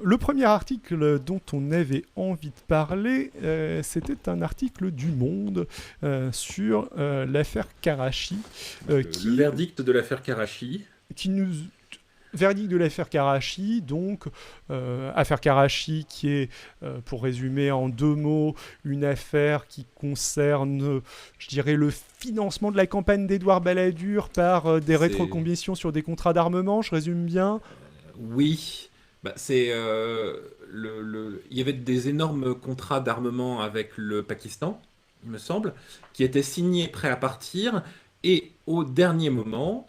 Le premier article dont on avait envie de parler, c'était un article du Monde sur l'affaire Karachi, Le verdict de l'affaire Karachi. qui nous verdict de l'affaire Karachi, donc affaire Karachi qui est, pour résumer en deux mots, une affaire qui concerne, je dirais, le financement de la campagne d'Édouard Balladur par des C'est rétrocommissions sur des contrats d'armement, je résume bien. Oui, c'est il y avait des énormes contrats d'armement avec le Pakistan, il me semble, qui étaient signés, prêts à partir, et au dernier moment,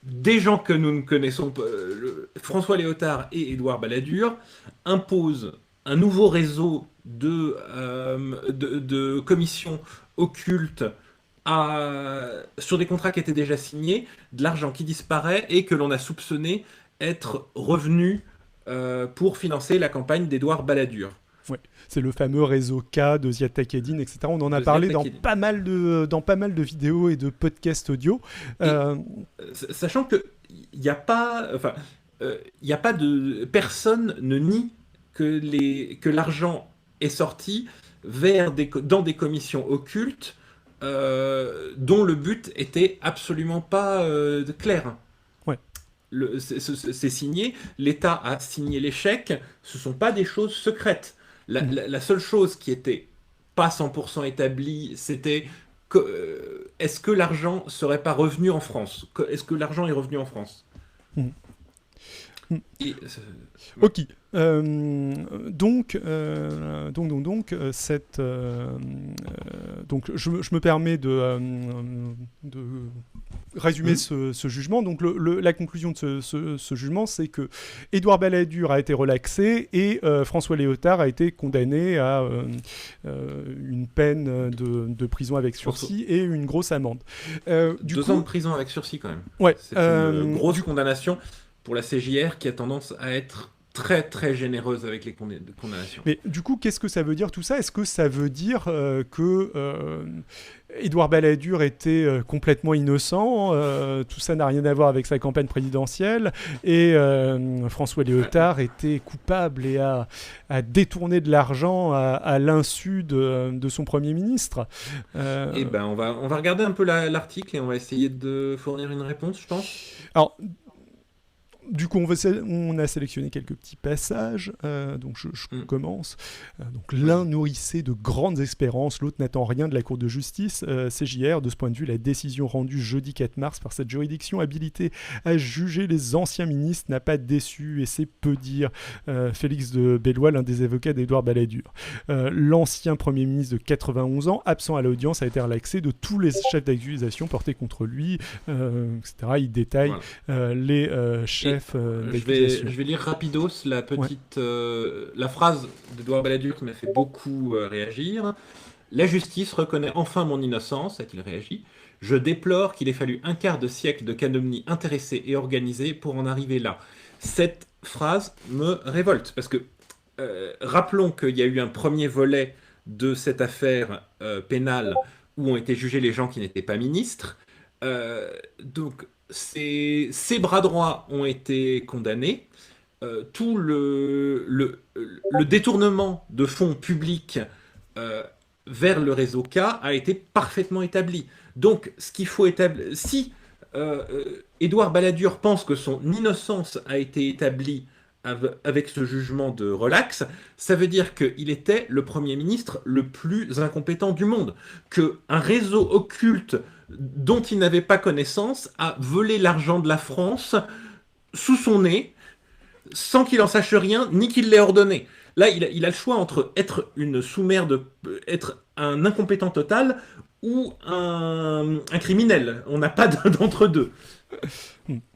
des gens que nous ne connaissons pas, François Léotard et Édouard Balladur, imposent un nouveau réseau de commissions occultes sur des contrats qui étaient déjà signés, de l'argent qui disparaît et que l'on a soupçonné être revenu pour financer la campagne d'Édouard Balladur. Ouais, c'est le fameux réseau K de Ziad Takieddine, etc. On en a De Ziad parlé dans Takieddine. pas mal de vidéos et de podcasts audio. Et Euh, sachant que il n'y a pas, enfin, il y a pas de personne ne nie que l'argent est sorti dans des commissions occultes dont le but était absolument pas clair. ouais. C'est signé, l'État a signé les chèques, ce ne sont pas des choses secrètes. Mhm. La seule chose qui était pas 100% établie, c'était est-ce que l'argent serait pas revenu en France? Est-ce que l'argent est revenu en France? Mhm. Mhm. Et, ouais. Ok. Cette, donc je me permets de résumer Hmm. ce jugement. Donc la conclusion de ce jugement, c'est que Édouard Balladur a été relaxé et François Léotard a été condamné à une peine de prison avec François, sursis et une grosse amende. Du 2 ans de coup, prison avec sursis quand même. ouais. C'est une grosse condamnation pour la CJR qui a tendance à être très très généreuse avec les condamnations. Mais du coup, qu'est-ce que ça veut dire tout ça? Est-ce que ça veut dire que Édouard Balladur était complètement innocent? Tout ça n'a rien à voir avec sa campagne présidentielle et François Léotard était coupable et a détourné de l'argent à l'insu de son Premier ministre. Eh ben, on va regarder un peu l'article et on va essayer de fournir une réponse, je pense. Alors, du coup, on a sélectionné quelques petits passages. Donc, je Hmm. commence. Donc, l'un Vas-y. nourrissait de grandes espérances, l'autre n'attend rien de la Cour de justice. CJR, de ce point de vue, la décision rendue jeudi 4 mars par cette juridiction habilitée à juger les anciens ministres n'a pas déçu, et c'est peu dire. Félix de Bellois, l'un des avocats d'Édouard Balladur. L'ancien Premier ministre de 91 ans, absent à l'audience, a été relaxé de tous les chefs d'accusation portés contre lui, etc. Il détaille Voilà. les chefs Et d'accusation. je vais lire rapidos Ouais. la phrase d'Edouard Balladur qui m'a fait beaucoup réagir. La justice reconnaît enfin mon innocence, a-t-il réagi. Je déplore qu'il ait fallu un quart de siècle de calomnie intéressée et organisée pour en arriver là. Cette phrase me révolte parce que rappelons qu'il y a eu un premier volet de cette affaire pénale où ont été jugés les gens qui n'étaient pas ministres. Donc ces bras droits ont été condamnés. Tout le détournement de fonds publics euh, vers le réseau K a été parfaitement établi. Donc, ce qu'il faut établir, si Édouard Balladur pense que son innocence a été établie avec ce jugement de relax, ça veut dire qu'il était le Premier ministre le plus incompétent du monde, que un réseau occulte dont il n'avait pas connaissance a volé l'argent de la France sous son nez sans qu'il en sache rien, ni qu'il l'ait ordonné. Là, il a le choix entre être une sous-merde, être un incompétent total ou un criminel. On n'a pas d'entre-deux.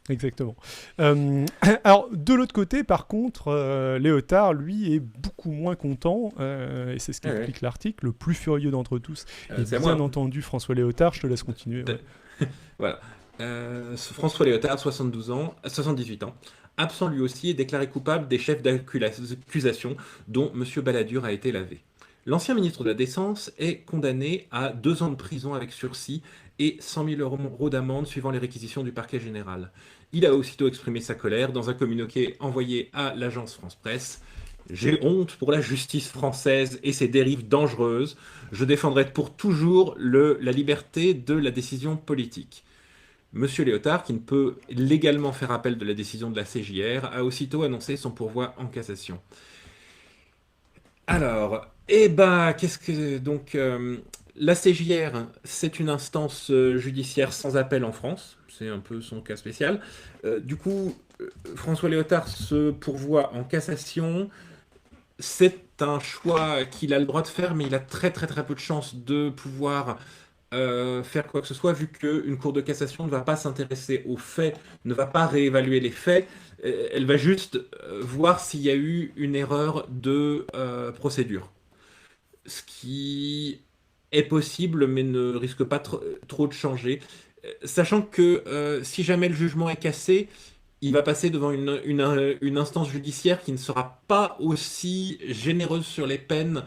Exactement. Alors, de l'autre côté, par contre, Léotard, lui, est beaucoup moins content, et c'est ce Ouais, ouais. qu'explique l'article. Le plus furieux d'entre tous est C'est à bien moi. entendu François Léotard. Je te laisse continuer. Ouais. Voilà. François Léotard, 72 ans, 78 ans, absent lui aussi et déclaré coupable des chefs d'accusation dont M. Balladur a été lavé. L'ancien ministre de la Défense est condamné à 2 ans de prison avec sursis et 100 000 euros d'amende suivant les réquisitions du parquet général. Il a aussitôt exprimé sa colère dans un communiqué envoyé à l'agence France-Presse. J'ai honte pour la justice française et ses dérives dangereuses. Je défendrai pour toujours la liberté de la décision politique. Monsieur Léotard, qui ne peut légalement faire appel de la décision de la CJR, a aussitôt annoncé son pourvoi en cassation. Alors, qu'est-ce que donc la CJR, c'est une instance judiciaire sans appel en France. C'est un peu son cas spécial. Du coup, François Léotard se pourvoit en cassation. C'est un choix qu'il a le droit de faire, mais il a très très très peu de chances de pouvoir faire quoi que ce soit, vu qu'une cour de cassation ne va pas s'intéresser aux faits, ne va pas réévaluer les faits, elle va juste voir s'il y a eu une erreur de procédure. Ce qui est possible, mais ne risque pas trop de changer. Sachant que si jamais le jugement est cassé, il va passer devant une instance judiciaire qui ne sera pas aussi généreuse sur les peines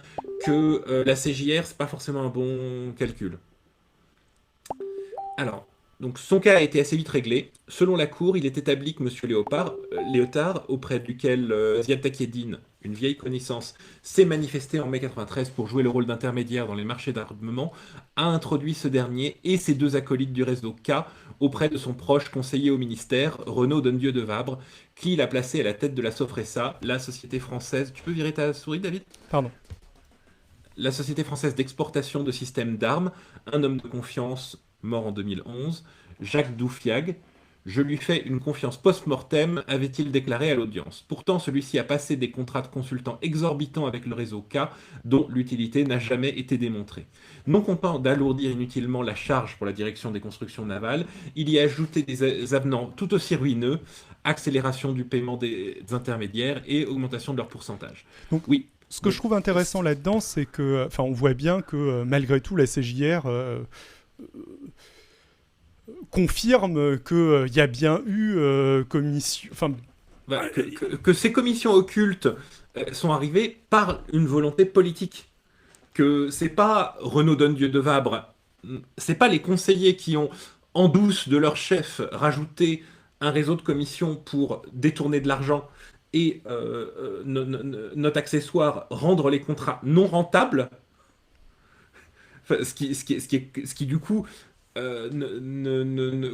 que la CJR. C'est pas forcément un bon calcul. Alors, donc son cas a été assez vite réglé. Selon la Cour, il est établi que M. Léotard, auprès duquel Ziad Takieddine, une vieille connaissance, s'est manifesté en mai 93 pour jouer le rôle d'intermédiaire dans les marchés d'armement, a introduit ce dernier et ses 2 acolytes du réseau K auprès de son proche conseiller au ministère, Renaud Donnedieu de Vabre, qui l'a placé à la tête de la Sofresa, la société française. Tu peux virer ta souris, David? Pardon. La société française d'exportation de systèmes d'armes, un homme de confiance mort en 2011, Jacques Doufiag. Je lui fais une confiance post-mortem, avait-il déclaré à l'audience. Pourtant, celui-ci a passé des contrats de consultants exorbitants avec le réseau K, dont l'utilité n'a jamais été démontrée. Non content d'alourdir inutilement la charge pour la direction des constructions navales, il y a ajouté des avenants tout aussi ruineux, accélération du paiement des intermédiaires et augmentation de leur pourcentage. Donc, oui. Ce que je trouve intéressant là-dedans, c'est que, on voit bien que malgré tout, la CJR confirme qu'il y a bien eu commission. Que ces commissions occultes sont arrivées par une volonté politique. Que c'est pas Renaud Donnedieu de Vabre, c'est pas les conseillers qui ont, en douce de leur chef, rajouté un réseau de commissions pour détourner de l'argent et notre accessoire, rendre les contrats non rentables. Enfin, ce qui du coup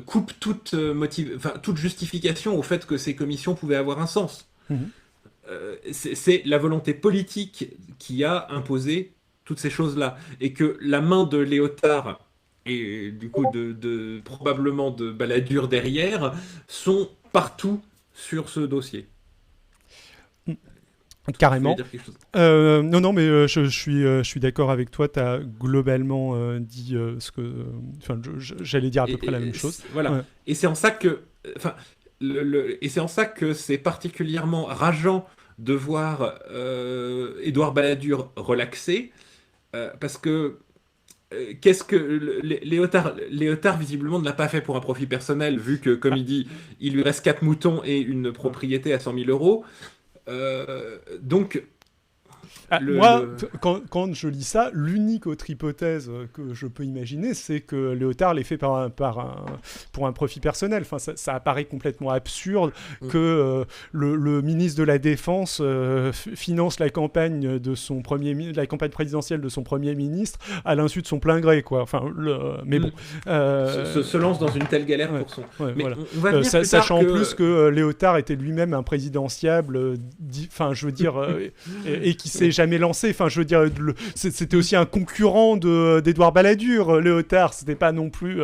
coupe toute justification au fait que ces commissions pouvaient avoir un sens. C'est la volonté politique qui a imposé toutes ces choses-là. Et que la main de Léotard et du coup probablement de Balladur derrière sont partout sur ce dossier. Carrément. Non, mais je suis d'accord avec toi. Tu as globalement dit ce que. J'allais dire à peu près la même chose. Voilà. Ouais. Et c'est en ça que. Et c'est en ça que c'est particulièrement rageant de voir Édouard Balladur relaxé. Parce que. Qu'est-ce que. Léotard, visiblement, ne l'a pas fait pour un profit personnel, vu que, comme il dit, il lui reste 4 moutons et une propriété à 100 000 euros. Donc, quand je lis ça, l'unique autre hypothèse que je peux imaginer, c'est que Léotard l'ait fait pour un profit personnel. Enfin, ça apparaît complètement absurde que le ministre de la Défense finance la campagne présidentielle de son premier ministre à l'insu de son plein gré, quoi. Enfin, mais bon, se lance dans une telle galère pour son. Mais voilà. On va sachant en plus que Léotard était lui-même un présidentiable, et qui s'est jamais lancé. Enfin, je veux dire, c'était aussi un concurrent d'Édouard Balladur, Léotard. C'était pas non plus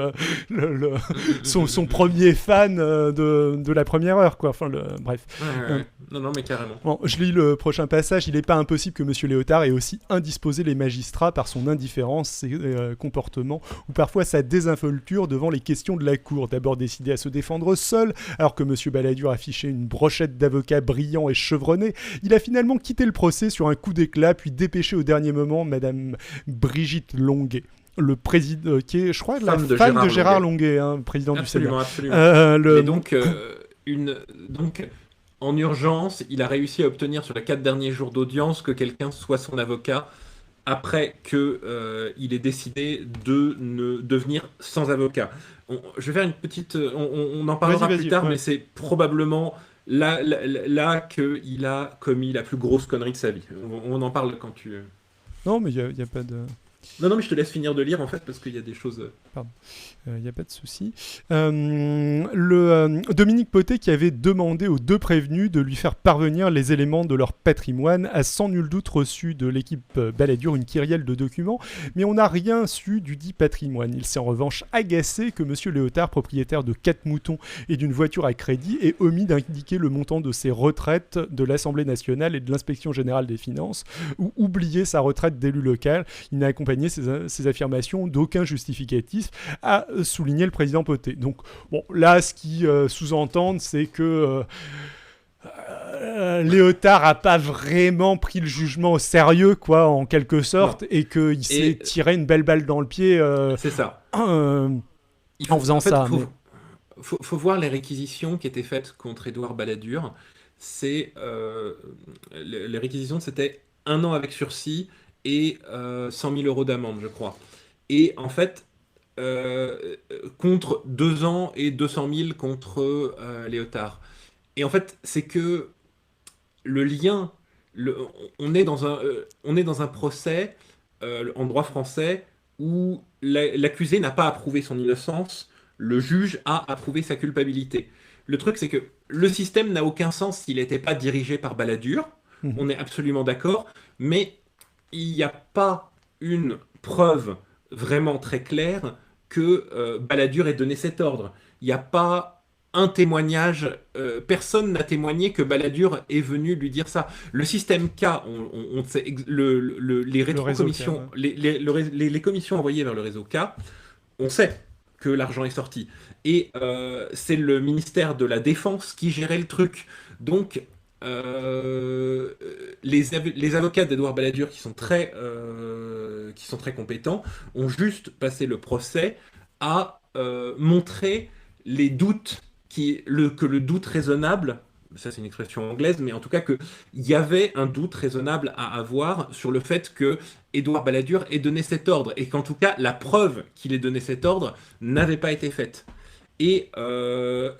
son premier fan de la première heure, quoi. Enfin, bref. Ouais. Non, mais carrément. Bon, je lis le prochain passage. Il n'est pas impossible que M. Léotard ait aussi indisposé les magistrats par son indifférence, ses comportements, ou parfois sa désinvolture devant les questions de la Cour. D'abord décidé à se défendre seul, alors que M. Balladur affichait une brochette d'avocats brillants et chevronnés, il a finalement quitté le procès sur un coup d'éclat, puis dépêché au dernier moment Madame Brigitte Longuet, le président, qui est, je crois, la femme de Gérard Longuet, hein, président du Sénat. Absolument. Donc, en urgence, il a réussi à obtenir sur les 4 derniers jours d'audience que quelqu'un soit son avocat après qu'il ait décidé de ne devenir sans avocat. Je vais faire une petite... on en parlera plus tard, ouais. mais c'est probablement là qu'il a commis la plus grosse connerie de sa vie. On en parle quand tu... Non, mais il y a pas de... Non, non, mais je te laisse finir de lire, en fait, parce qu'il y a des choses... Pardon. Il n'y a pas de souci. Dominique Potet qui avait demandé aux deux prévenus de lui faire parvenir les éléments de leur patrimoine a sans nul doute reçu de l'équipe Balladur une kyrielle de documents, mais on n'a rien su du dit patrimoine. Il s'est en revanche agacé que M. Léotard, propriétaire de 4 moutons et d'une voiture à crédit, ait omis d'indiquer le montant de ses retraites de l'Assemblée nationale et de l'Inspection générale des finances, ou oublié sa retraite d'élu local. Il n'a accompagné ces affirmations d'aucun justificatif, a souligné le président Potet. Donc, bon, là, ce qui sous-entendent, c'est que Léotard a pas vraiment pris le jugement au sérieux, quoi, en quelque sorte, Non. et qu'il s'est tiré une belle balle dans le pied c'est ça. En faisant ça. Faut voir les réquisitions qui étaient faites contre Édouard Balladur. Les réquisitions, c'était 1 an avec sursis et 100 000 euros d'amende, je crois. Et en fait, contre 2 ans et 200 000 contre Léotard. Et en fait, c'est que le lien, on est dans un procès en droit français où l'accusé n'a pas approuvé son innocence, le juge a approuvé sa culpabilité. Le truc, c'est que le système n'a aucun sens s'il n'était pas dirigé par Balladur, on est absolument d'accord, mais il n'y a pas une preuve vraiment très claire que Balladur ait donné cet ordre. Il n'y a pas un témoignage, personne n'a témoigné que Balladur est venu lui dire ça. Le système K, on sait, les rétrocommissions, les commissions envoyées vers le réseau K, on sait que l'argent est sorti. Et c'est le ministère de la Défense qui gérait le truc. Donc, les avocats d'Edouard Balladur, qui sont très compétents, ont juste passé le procès à montrer les doutes, que le doute raisonnable, ça c'est une expression anglaise, mais en tout cas qu'il y avait un doute raisonnable à avoir sur le fait que Édouard Balladur ait donné cet ordre, et qu'en tout cas la preuve qu'il ait donné cet ordre n'avait pas été faite. Et le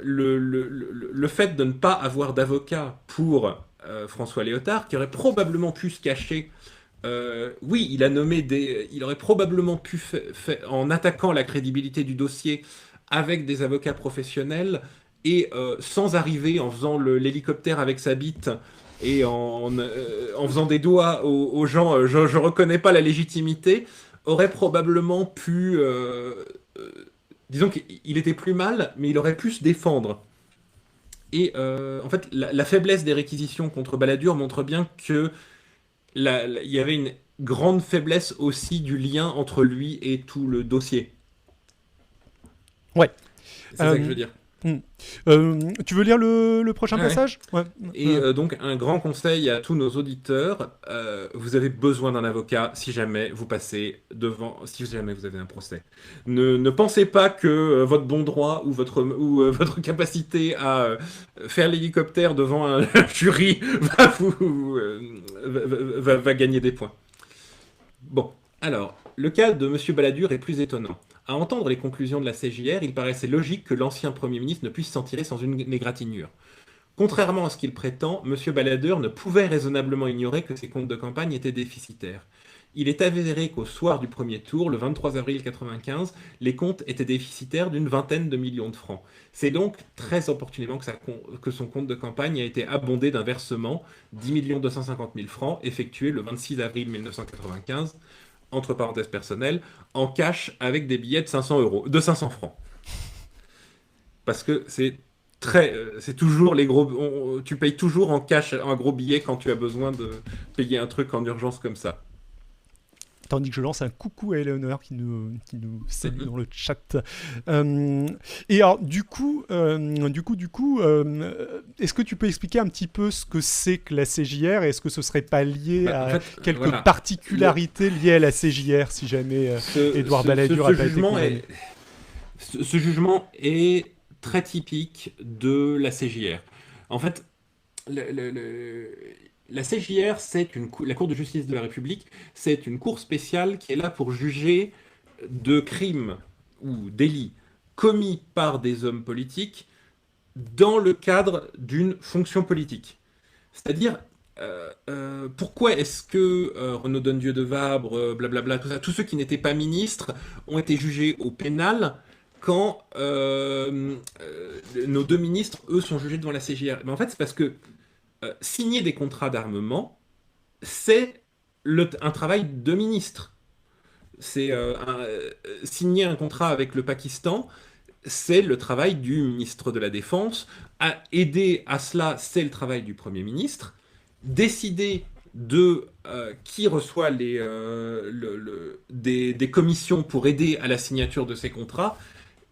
fait de ne pas avoir d'avocat pour François Léotard, qui aurait probablement pu se cacher, oui, il aurait probablement pu, en attaquant la crédibilité du dossier avec des avocats professionnels, et sans arriver en faisant l'hélicoptère avec sa bite et en faisant des doigts aux gens, je reconnais pas la légitimité, aurait probablement pu... disons qu'il était plus mal, mais il aurait pu se défendre. Et en fait, la faiblesse des réquisitions contre Balladur montre bien que il y avait une grande faiblesse aussi du lien entre lui et tout le dossier. Ouais. C'est ça que je veux dire. Tu veux lire le prochain passage? Ouais. Et donc, un grand conseil à tous nos auditeurs, vous avez besoin d'un avocat si jamais vous passez devant, si jamais vous avez un procès. Ne pensez pas que votre bon droit ou votre capacité à faire l'hélicoptère devant un jury va gagner des points. Bon, alors, le cas de M. Balladur est plus étonnant. À entendre les conclusions de la CJR, il paraissait logique que l'ancien Premier ministre ne puisse s'en tirer sans une égratignure. Contrairement à ce qu'il prétend, M. Balladur ne pouvait raisonnablement ignorer que ses comptes de campagne étaient déficitaires. Il est avéré qu'au soir du premier tour, le 23 avril 1995, les comptes étaient déficitaires d'une vingtaine de millions de francs. C'est donc très opportunément que son compte de campagne a été abondé d'un versement 10 250 000 francs effectué le 26 avril 1995, entre parenthèses personnelles, en cash avec des billets de 500 francs. Parce que c'est toujours les gros... tu payes toujours en cash un gros billet quand tu as besoin de payer un truc en urgence comme ça. Tandis que je lance un coucou à Eleonore qui nous salue dans le chat. Et alors, du coup, est-ce que tu peux expliquer un petit peu ce que c'est que la CJR, et est-ce que ce serait pas lié à quelques particularités liées à la CJR, si jamais Édouard Balladur n'a pas été condamné? Ce jugement est très typique de la CJR. En fait, La CJR, la Cour de justice de la République, c'est une cour spéciale qui est là pour juger de crimes ou délits commis par des hommes politiques dans le cadre d'une fonction politique. C'est-à-dire, pourquoi est-ce que Renaud Donedieu de Vabre, blablabla, tout ça, tous ceux qui n'étaient pas ministres ont été jugés au pénal quand nos deux ministres, eux, sont jugés devant la CJR? Mais en fait, c'est parce que signer des contrats d'armement, c'est un travail de ministre. Signer un contrat avec le Pakistan, c'est le travail du ministre de la Défense. Aider à cela, c'est le travail du Premier ministre. Décider de qui reçoit des commissions pour aider à la signature de ces contrats,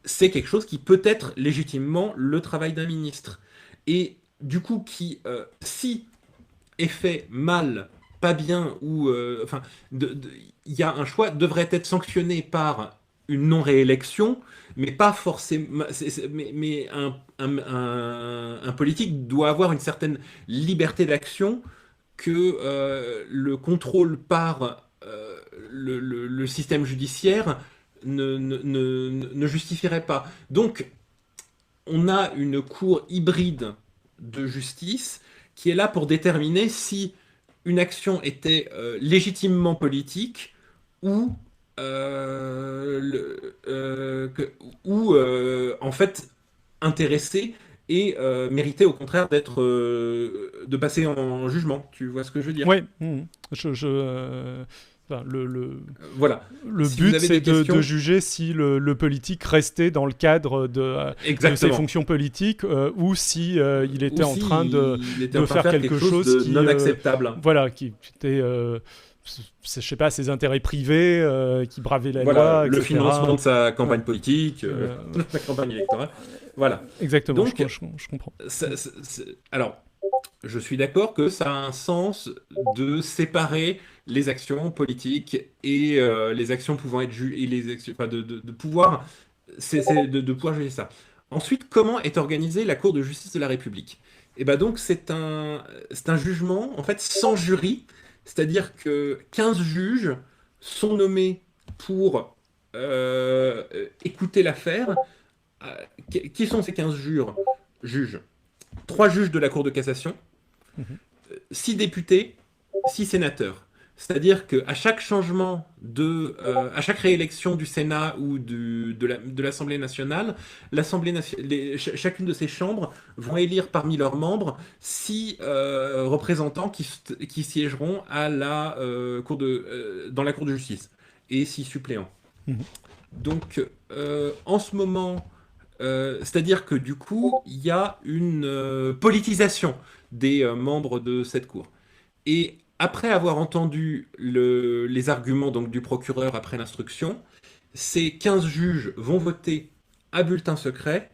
c'est quelque chose qui peut être légitimement le travail d'un ministre. Et du coup, si est fait mal, pas bien, ou enfin, il y a un choix, devrait être sanctionné par une non-réélection, mais pas forcément. Mais un politique doit avoir une certaine liberté d'action que le contrôle par le système judiciaire ne justifierait pas. Donc, on a une cour hybride de justice qui est là pour déterminer si une action était légitimement politique ou, en fait intéressée et méritait au contraire de passer en jugement. Tu vois ce que je veux dire? Ouais, enfin, Voilà. le Si vous but, avez c'est des questions, de juger si le politique restait dans le cadre de ses exactement. fonctions politiques ou si il était Ou en si train il était en de train de faire faire quelque quelque chose chose de qui, non acceptable. voilà, qui était, je sais pas, ses intérêts privés, qui bravait la Voilà, loi, le etc. financement de sa campagne politique, Euh, sa campagne électorale. Voilà. Exactement, Donc, je comprends. alors, je suis d'accord que ça a un sens de séparer les actions politiques et les actions pouvant être jugées, et les actions, enfin, de pouvoir, de pouvoir juger ça. Ensuite, comment est organisée la Cour de justice de la République? Et ben donc, c'est un jugement, en fait, sans jury, c'est-à-dire que 15 juges sont nommés pour écouter l'affaire. Qui sont ces 15 juges? 3 juges de la Cour de cassation, Mhm. 6 députés, 6 sénateurs. C'est-à-dire qu'à chaque changement à chaque réélection du Sénat ou de l'Assemblée nationale, chacune de ces chambres vont élire parmi leurs membres 6 représentants qui siégeront dans la Cour de justice et 6 suppléants. Mhm. Donc, en ce moment, c'est-à-dire que du coup, il y a une politisation des membres de cette cour. Et après avoir entendu les arguments donc, du procureur après l'instruction, ces 15 juges vont voter à bulletin secret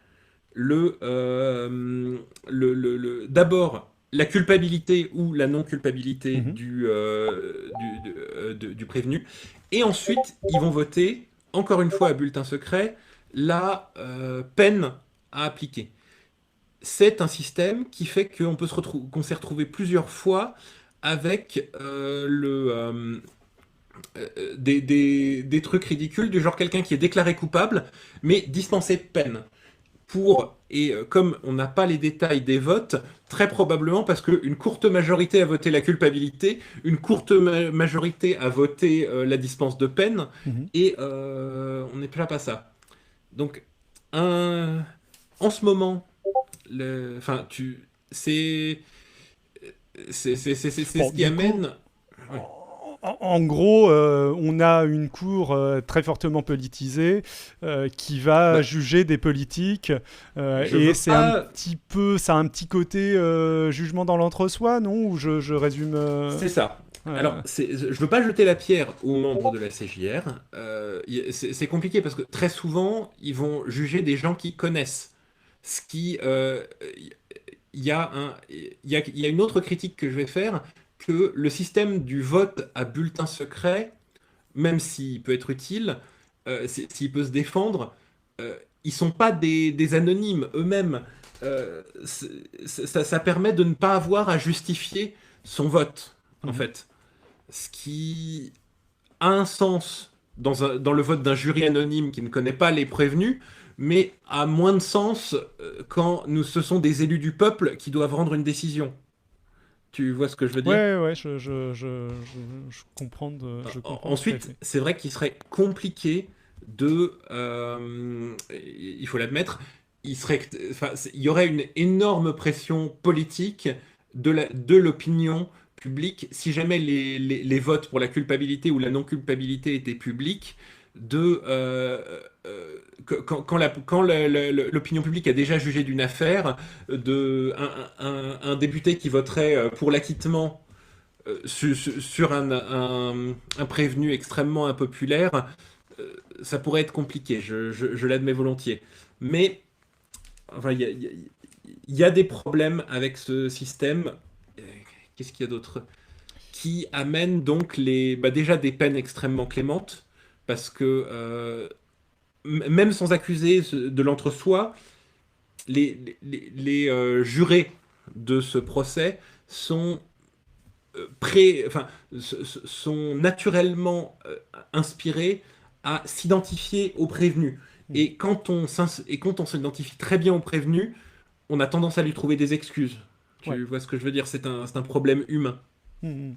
d'abord la culpabilité ou la non-culpabilité Mhm. du prévenu, et ensuite ils vont voter, encore une fois à bulletin secret, la peine à appliquer. C'est un système qui fait qu'on s'est retrouvé plusieurs fois avec des trucs ridicules, du genre quelqu'un qui est déclaré coupable, mais dispensé de peine. Comme on n'a pas les détails des votes, très probablement parce qu'une courte majorité a voté la culpabilité, une courte majorité a voté la dispense de peine, Mhm. et on n'est pas ça. Donc, en ce moment, enfin, c'est Bon, ce qui du coup, amène. Ouais. en gros, on a une cour très fortement politisée qui va Bah, juger des politiques je et veux c'est un pas. petit peu, ça a un petit côté jugement dans l'entre-soi, non? Ou je résume. C'est ça. Alors, Euh, je veux pas jeter la pierre aux membres de la CJR. C'est compliqué parce que très souvent, ils vont juger des gens qu'ils connaissent. Ce qui, il y a une autre critique que je vais faire, que le système du vote à bulletin secret, même s'il peut être utile, s'il peut se défendre, ils sont pas des anonymes eux-mêmes. Ça permet de ne pas avoir à justifier son vote, en Mhm. fait. Ce qui a un sens dans le vote d'un jury anonyme qui ne connaît pas les prévenus, mais a moins de sens quand ce sont des élus du peuple qui doivent rendre une décision. Tu vois ce que je veux dire? Ouais, je comprends tout à Ensuite, fait. c'est vrai qu'il serait compliqué il faut l'admettre, il y aurait une énorme pression politique de l'opinion publique si jamais les votes pour la culpabilité ou la non-culpabilité étaient publics, quand l'opinion publique a déjà jugé d'une affaire, un député qui voterait pour l'acquittement sur un prévenu extrêmement impopulaire, ça pourrait être compliqué, je l'admets volontiers. Mais enfin, il y a des problèmes avec ce système. Euh, Qu'est-ce qu'il y a d'autre? Qui amène donc déjà des peines extrêmement clémentes, parce que même sans accuser de l'entre-soi, les jurés de ce procès sont sont naturellement inspirés à s'identifier aux prévenus. Mhm. Et quand on s'identifie très bien aux prévenus, on a tendance à lui trouver des excuses. Ouais. Tu vois ce que je veux dire? C'est un problème humain. Mhm.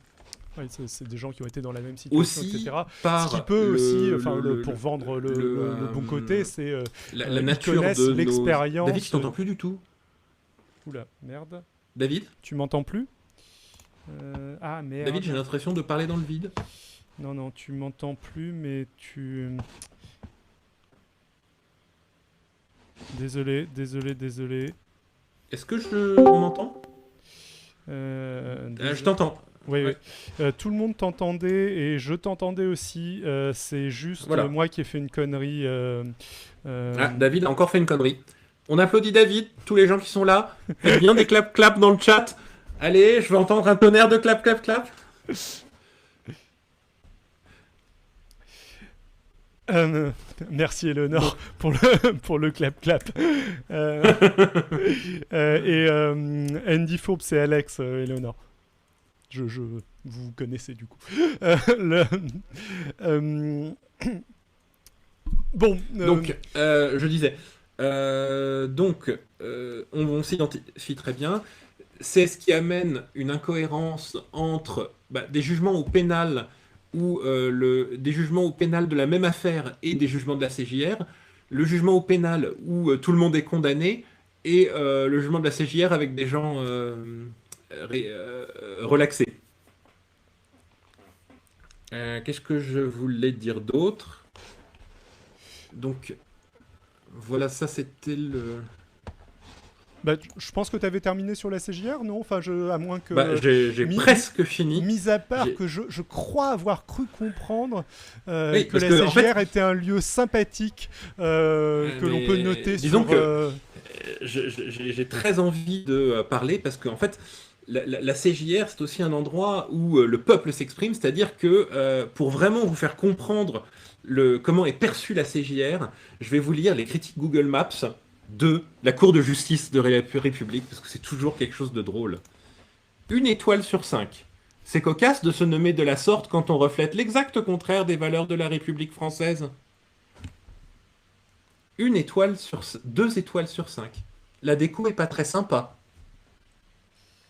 Ouais, c'est des gens qui ont été dans la même situation, Aussi etc. Ce qui par peut aussi, enfin, pour vendre le bon côté, c'est la ils nature connaissent de nos... David, je l'expérience. t'entends plus du tout. Oula, merde. David? Tu m'entends plus? Ah David, j'ai merde. l'impression de parler dans le vide. Non, non, tu m'entends plus, mais tu. Désolé. Est-ce que on m'entend? Je Désolé. t'entends. Oui, oui. Ouais. Tout le monde t'entendait et je t'entendais aussi. C'est juste Voilà. moi qui ai fait une connerie. David a encore fait une connerie. On applaudit David, tous les gens qui sont là. Faites bien des clap-clap dans le chat. Allez, je veux entendre un tonnerre de clap-clap-clap. Euh, merci Eleonore pour le clap-clap. Andy Forbes et Alex, Eleonore. Vous connaissez du coup. Le, euh, bon. Donc, je disais. On s'identifie très bien. C'est ce qui amène une incohérence entre des jugements au pénal ou des jugements au pénal de la même affaire et des jugements de la CJR. Le jugement au pénal où tout le monde est condamné et le jugement de la CJR avec des gens relaxés. Qu'est-ce que je voulais dire d'autre? Donc, voilà, ça c'était le... Je pense que tu avais terminé sur la CJR, non? Enfin, à moins que. J'ai mi- presque fini. Mis à part J'ai- que je crois avoir cru comprendre Oui, que parce la que, en CJR fait, était un lieu sympathique que l'on mais peut noter disons sur. que j'ai très envie de parler parce qu'en fait, la CJR, c'est aussi un endroit où le peuple s'exprime, c'est-à-dire que pour vraiment vous faire comprendre comment est perçue la CJR, je vais vous lire les critiques Google Maps de la Cour de justice de la République, parce que c'est toujours quelque chose de drôle. 1 étoile sur 5. C'est cocasse de se nommer de la sorte quand on reflète l'exact contraire des valeurs de la République française. 2 étoiles sur 5. La déco est pas très sympa.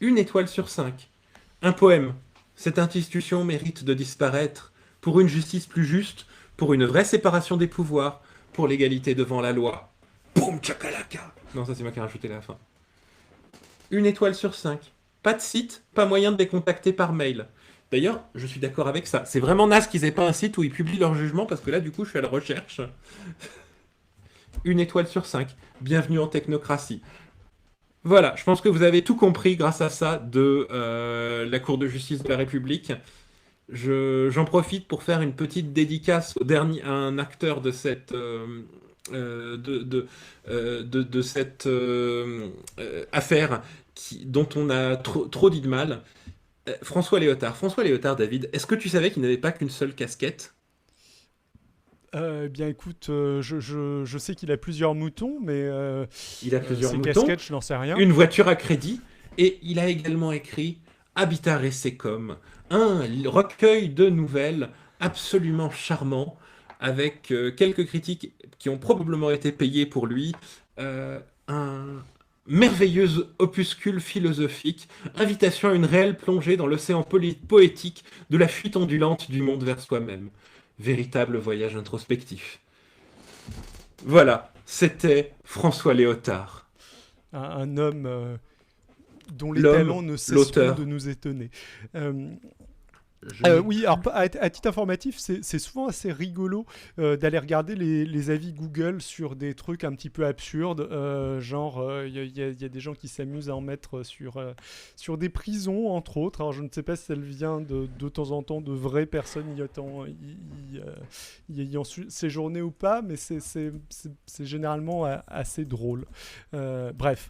1 étoile sur 5. Un poème. Cette institution mérite de disparaître pour une justice plus juste, pour une vraie séparation des pouvoirs, pour l'égalité devant la loi. Boum chakalaka. Non, ça c'est moi qui ai rajouté la fin. 1 étoile sur 5. Pas de site, pas moyen de les contacter par mail. D'ailleurs, je suis d'accord avec ça. C'est vraiment naze qu'ils aient pas un site où ils publient leur jugement parce que là, du coup, je suis à la recherche. 1 étoile sur 5. Bienvenue en technocratie. Voilà, je pense que vous avez tout compris grâce à ça de la Cour de justice de la République. J'en profite pour faire une petite dédicace à un acteur de cette, de cette affaire dont on a trop dit de mal. François Léotard. François Léotard, David, est-ce que tu savais qu'il n'avait pas qu'une seule casquette? Bien écoute, je sais qu'il a plusieurs moutons, mais Il a plusieurs ses moutons, casquettes, je n'en sais rien. une voiture à crédit, et il a également écrit Habitar Secom, un recueil de nouvelles absolument charmant, avec quelques critiques qui ont probablement été payées pour lui, un merveilleux opuscule philosophique, invitation à une réelle plongée dans l'océan poétique de la fuite ondulante du monde vers soi-même. Véritable voyage introspectif. Voilà, c'était François Léotard. Un homme dont les L'homme, talents ne cessent l'auteur. de nous étonner. Je- Oui, alors à titre informatif, c'est souvent assez rigolo d'aller regarder les avis Google sur des trucs un petit peu absurdes. Genre, il y a des gens qui s'amusent à en mettre sur des prisons, entre autres. Alors, je ne sais pas si ça vient de temps en temps de vraies personnes y ayant séjourné ou pas, mais c'est généralement assez drôle. Bref.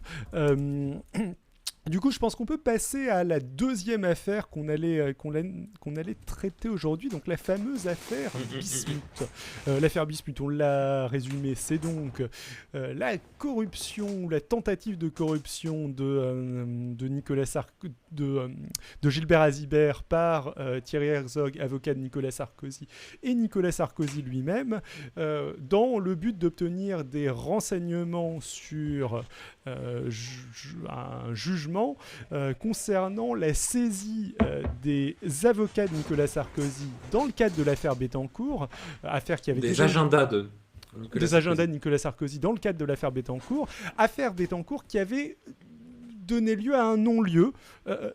Du coup, je pense qu'on peut passer à la deuxième affaire qu'on allait traiter aujourd'hui, donc la fameuse affaire Bismuth. L'affaire Bismuth, on l'a résumé, c'est donc la corruption ou la tentative de corruption de Gilbert Azibert par Thierry Herzog, avocat de Nicolas Sarkozy, et Nicolas Sarkozy lui-même, dans le but d'obtenir des renseignements sur un jugement concernant la saisie des avocats de Nicolas Sarkozy dans le cadre de l'affaire Bettencourt, affaire qui avait Des déjà... agendas de Nicolas des Sarkozy. agendas de Nicolas Sarkozy dans le cadre de l'affaire Bettencourt, affaire Bettencourt qui avait donné lieu à un non-lieu,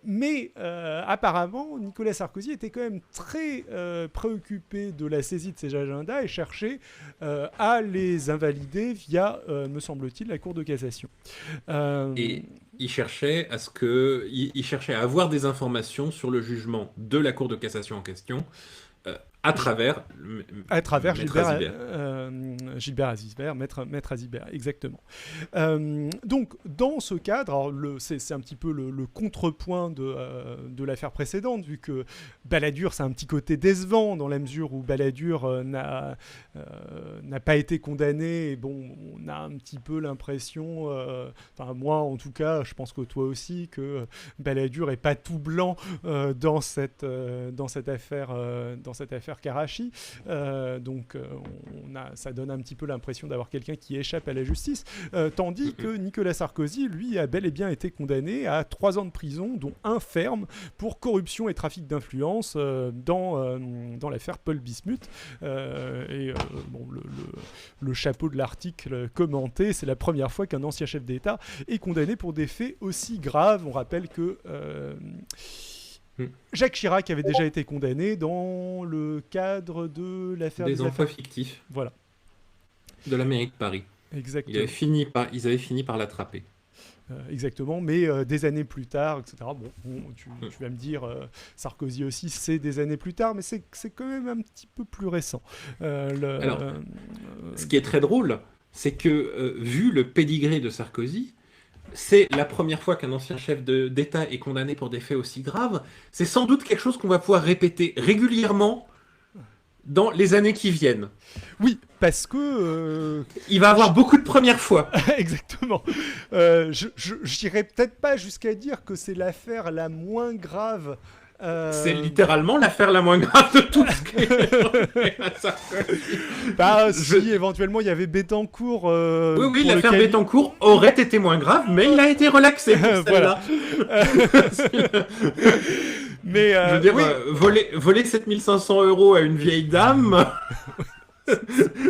mais apparemment Nicolas Sarkozy était quand même très préoccupé de la saisie de ces agendas et cherchait à les invalider via, me semble-t-il, la Cour de cassation. Et il cherchait il cherchait à avoir des informations sur le jugement de la Cour de cassation en question à travers Maître Azibert. Gilbert Azibert, maître Azibert, exactement. Donc, dans ce cadre, alors c'est un petit peu le contrepoint de l'affaire précédente, vu que Balladur, c'est un petit côté décevant, dans la mesure où Balladur n'a pas été condamné, et bon, on a un petit peu l'impression, enfin moi en tout cas, je pense que toi aussi, que Balladur est pas tout blanc dans cette affaire Karachi. Donc ça donne un petit peu l'impression d'avoir quelqu'un qui échappe à la justice, tandis que Nicolas Sarkozy, lui, a bel et bien été condamné à 3 ans de prison, dont 1 ferme, pour corruption et trafic d'influence dans l'affaire Paul Bismuth. Bon, le chapeau de l'article commenté, c'est la première fois qu'un ancien chef d'État est condamné pour des faits aussi graves. On rappelle que Jacques Chirac avait déjà été condamné dans le cadre de l'affaire des emplois fictifs. Voilà. De la mairie de Paris. Exactement. Ils avaient fini par l'attraper. Exactement, mais des années plus tard, etc. Bon, tu vas me dire, Sarkozy aussi, c'est des années plus tard, mais c'est quand même un petit peu plus récent. Alors, ce qui est très drôle, c'est que, vu le pédigré de Sarkozy, c'est la première fois qu'un ancien chef d'État est condamné pour des faits aussi graves. C'est sans doute quelque chose qu'on va pouvoir répéter régulièrement dans les années qui viennent. Oui, parce que... Il va avoir beaucoup de premières fois. Exactement. J'irais peut-être pas jusqu'à dire que c'est l'affaire la moins grave. C'est littéralement l'affaire la moins grave de tout ce qui est à Sarkozy. Bah, si éventuellement il y avait Bettencourt. Oui, l'affaire Bettencourt aurait été moins grave, mais il a été relaxé pour celle-là. Mais, je veux dire, oui. voler 7500 € à une vieille dame,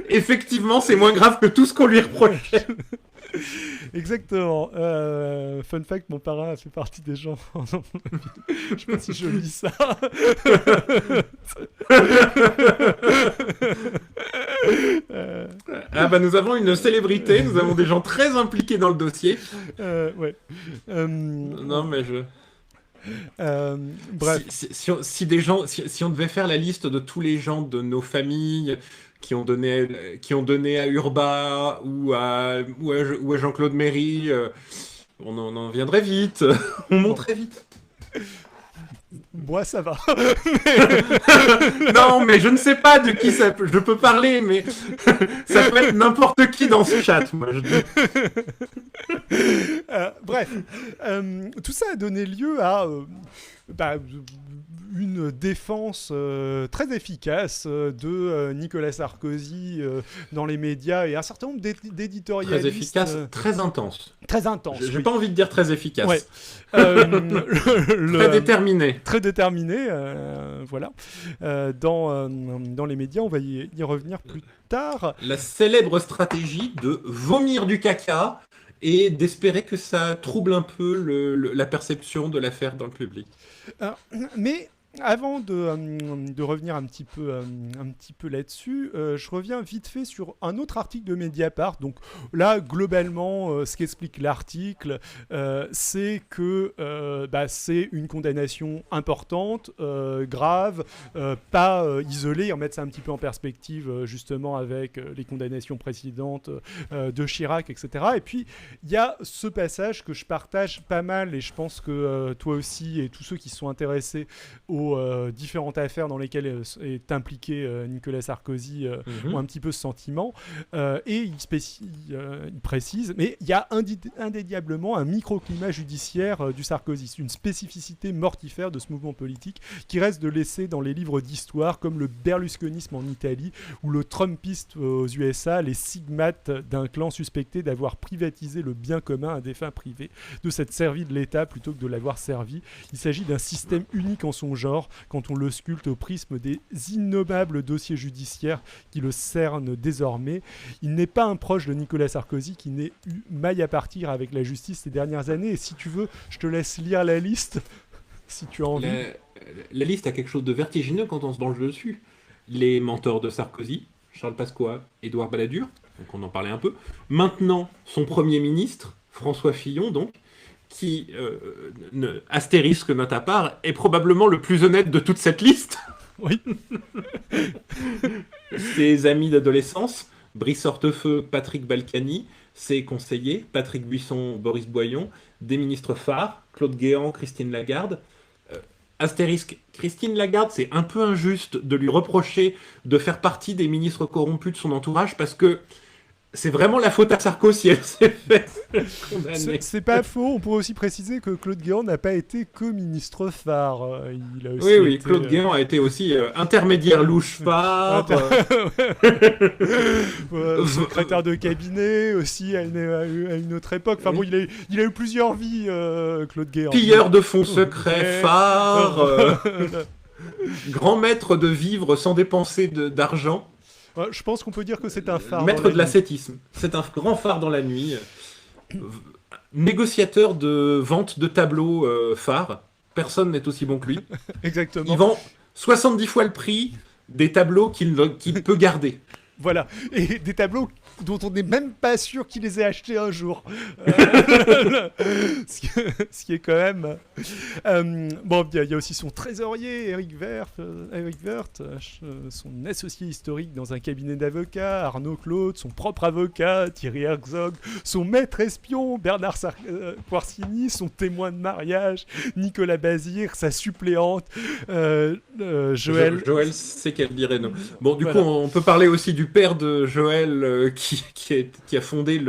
effectivement, c'est moins grave que tout ce qu'on lui reprochait. Exactement. Fun fact, mon parrain a fait partie des gens. Je sais pas si je lis ça. Ah bah nous avons une célébrité, nous avons des gens très impliqués dans le dossier. Ouais. Non mais bref. Si on devait faire la liste de tous les gens de nos familles qui ont donné à Urbain ou à Jean-Claude Méry, on en viendrait vite. On monterait vite. Moi, ça va. Non, mais je ne sais pas de qui je peux parler, mais ça peut être n'importe qui dans ce chat, moi je dis. Bref, tout ça a donné lieu à une défense très efficace de Nicolas Sarkozy dans les médias et un certain nombre d'éditorialistes. Très efficace, très intense. Très intense. J'ai pas envie de dire très efficace. Ouais. Très déterminé. Très déterminé, voilà. Dans les médias, on va y revenir plus tard. La célèbre stratégie de vomir du caca et d'espérer que ça trouble un peu la perception de l'affaire dans le public. Mais avant de revenir un petit peu là-dessus, je reviens vite fait sur un autre article de Mediapart. Donc là, globalement, ce qu'explique l'article, c'est que c'est une condamnation importante, grave, pas isolée. En mettre ça un petit peu en perspective, justement, avec les condamnations précédentes de Chirac, etc. Et puis, il y a ce passage que je partage pas mal, et je pense que toi aussi, et tous ceux qui se sont intéressés aux différentes affaires dans lesquelles est impliqué Nicolas Sarkozy ont un petit peu ce sentiment. Et il précise, mais il y a indéniablement un microclimat judiciaire du Sarkozy, une spécificité mortifère de ce mouvement politique qui reste de laisser dans les livres d'histoire comme le berlusconisme en Italie ou le trumpisme aux USA, les stigmates d'un clan suspecté d'avoir privatisé le bien commun à des fins privées, de s'être servi de l'État plutôt que de l'avoir servi. Il s'agit d'un système unique en son genre quand on le sculpte au prisme des innommables dossiers judiciaires qui le cernent désormais. Il n'est pas un proche de Nicolas Sarkozy qui n'ait eu maille à partir avec la justice ces dernières années. Et si tu veux, je te laisse lire la liste, si tu as envie. La liste a quelque chose de vertigineux quand on se penche dessus. Les mentors de Sarkozy, Charles Pasqua, Édouard Balladur, donc on en parlait un peu. Maintenant, son Premier ministre, François Fillon, donc, qui, astérisque note à part, est probablement le plus honnête de toute cette liste. Oui. Ses amis d'adolescence, Brice Hortefeux, Patrick Balkany, ses conseillers, Patrick Buisson, Boris Boyon, des ministres phares, Claude Guéant, Christine Lagarde. Astérisque, Christine Lagarde, c'est un peu injuste de lui reprocher de faire partie des ministres corrompus de son entourage parce que c'est vraiment la faute à Sarkozy si elle s'est fait condamner. C'est pas faux. On pourrait aussi préciser que Claude Guéant n'a pas été que ministre phare. Il a aussi oui, Claude Guéant a été aussi intermédiaire louche phare. Secrétaire de cabinet aussi à une autre époque. Enfin bon, il a eu plusieurs vies, Claude Guéant. Pilleur de fonds secrets phare. Grand maître de vivre sans dépenser d'argent. Je pense qu'on peut dire que c'est un phare. Maître de l'ascétisme. C'est un grand phare dans la nuit. Négociateur de vente de tableaux phares. Personne n'est aussi bon que lui. Exactement. Il vend 70 fois le prix des tableaux qu'il peut garder. Voilà. Et des tableaux dont on n'est même pas sûr qu'il les ait achetés un jour. Ce qui est quand même... bon, il y a aussi son trésorier, Eric Werth, son associé historique dans un cabinet d'avocats, Arnaud Claude, son propre avocat, Thierry Herzog, son maître espion, Bernard Quarcini, son témoin de mariage, Nicolas Bazir, sa suppléante, Joël... Joël, c'est qu'elle dirait non. Bon, du coup, on peut parler aussi du père de Joël qui a fondé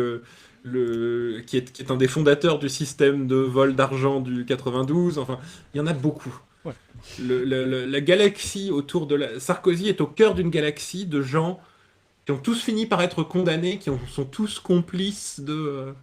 qui est un des fondateurs du système de vol d'argent du 92. Enfin, il y en a beaucoup. Ouais. La galaxie autour de Sarkozy est au cœur d'une galaxie de gens qui ont tous fini par être condamnés, qui sont tous complices de...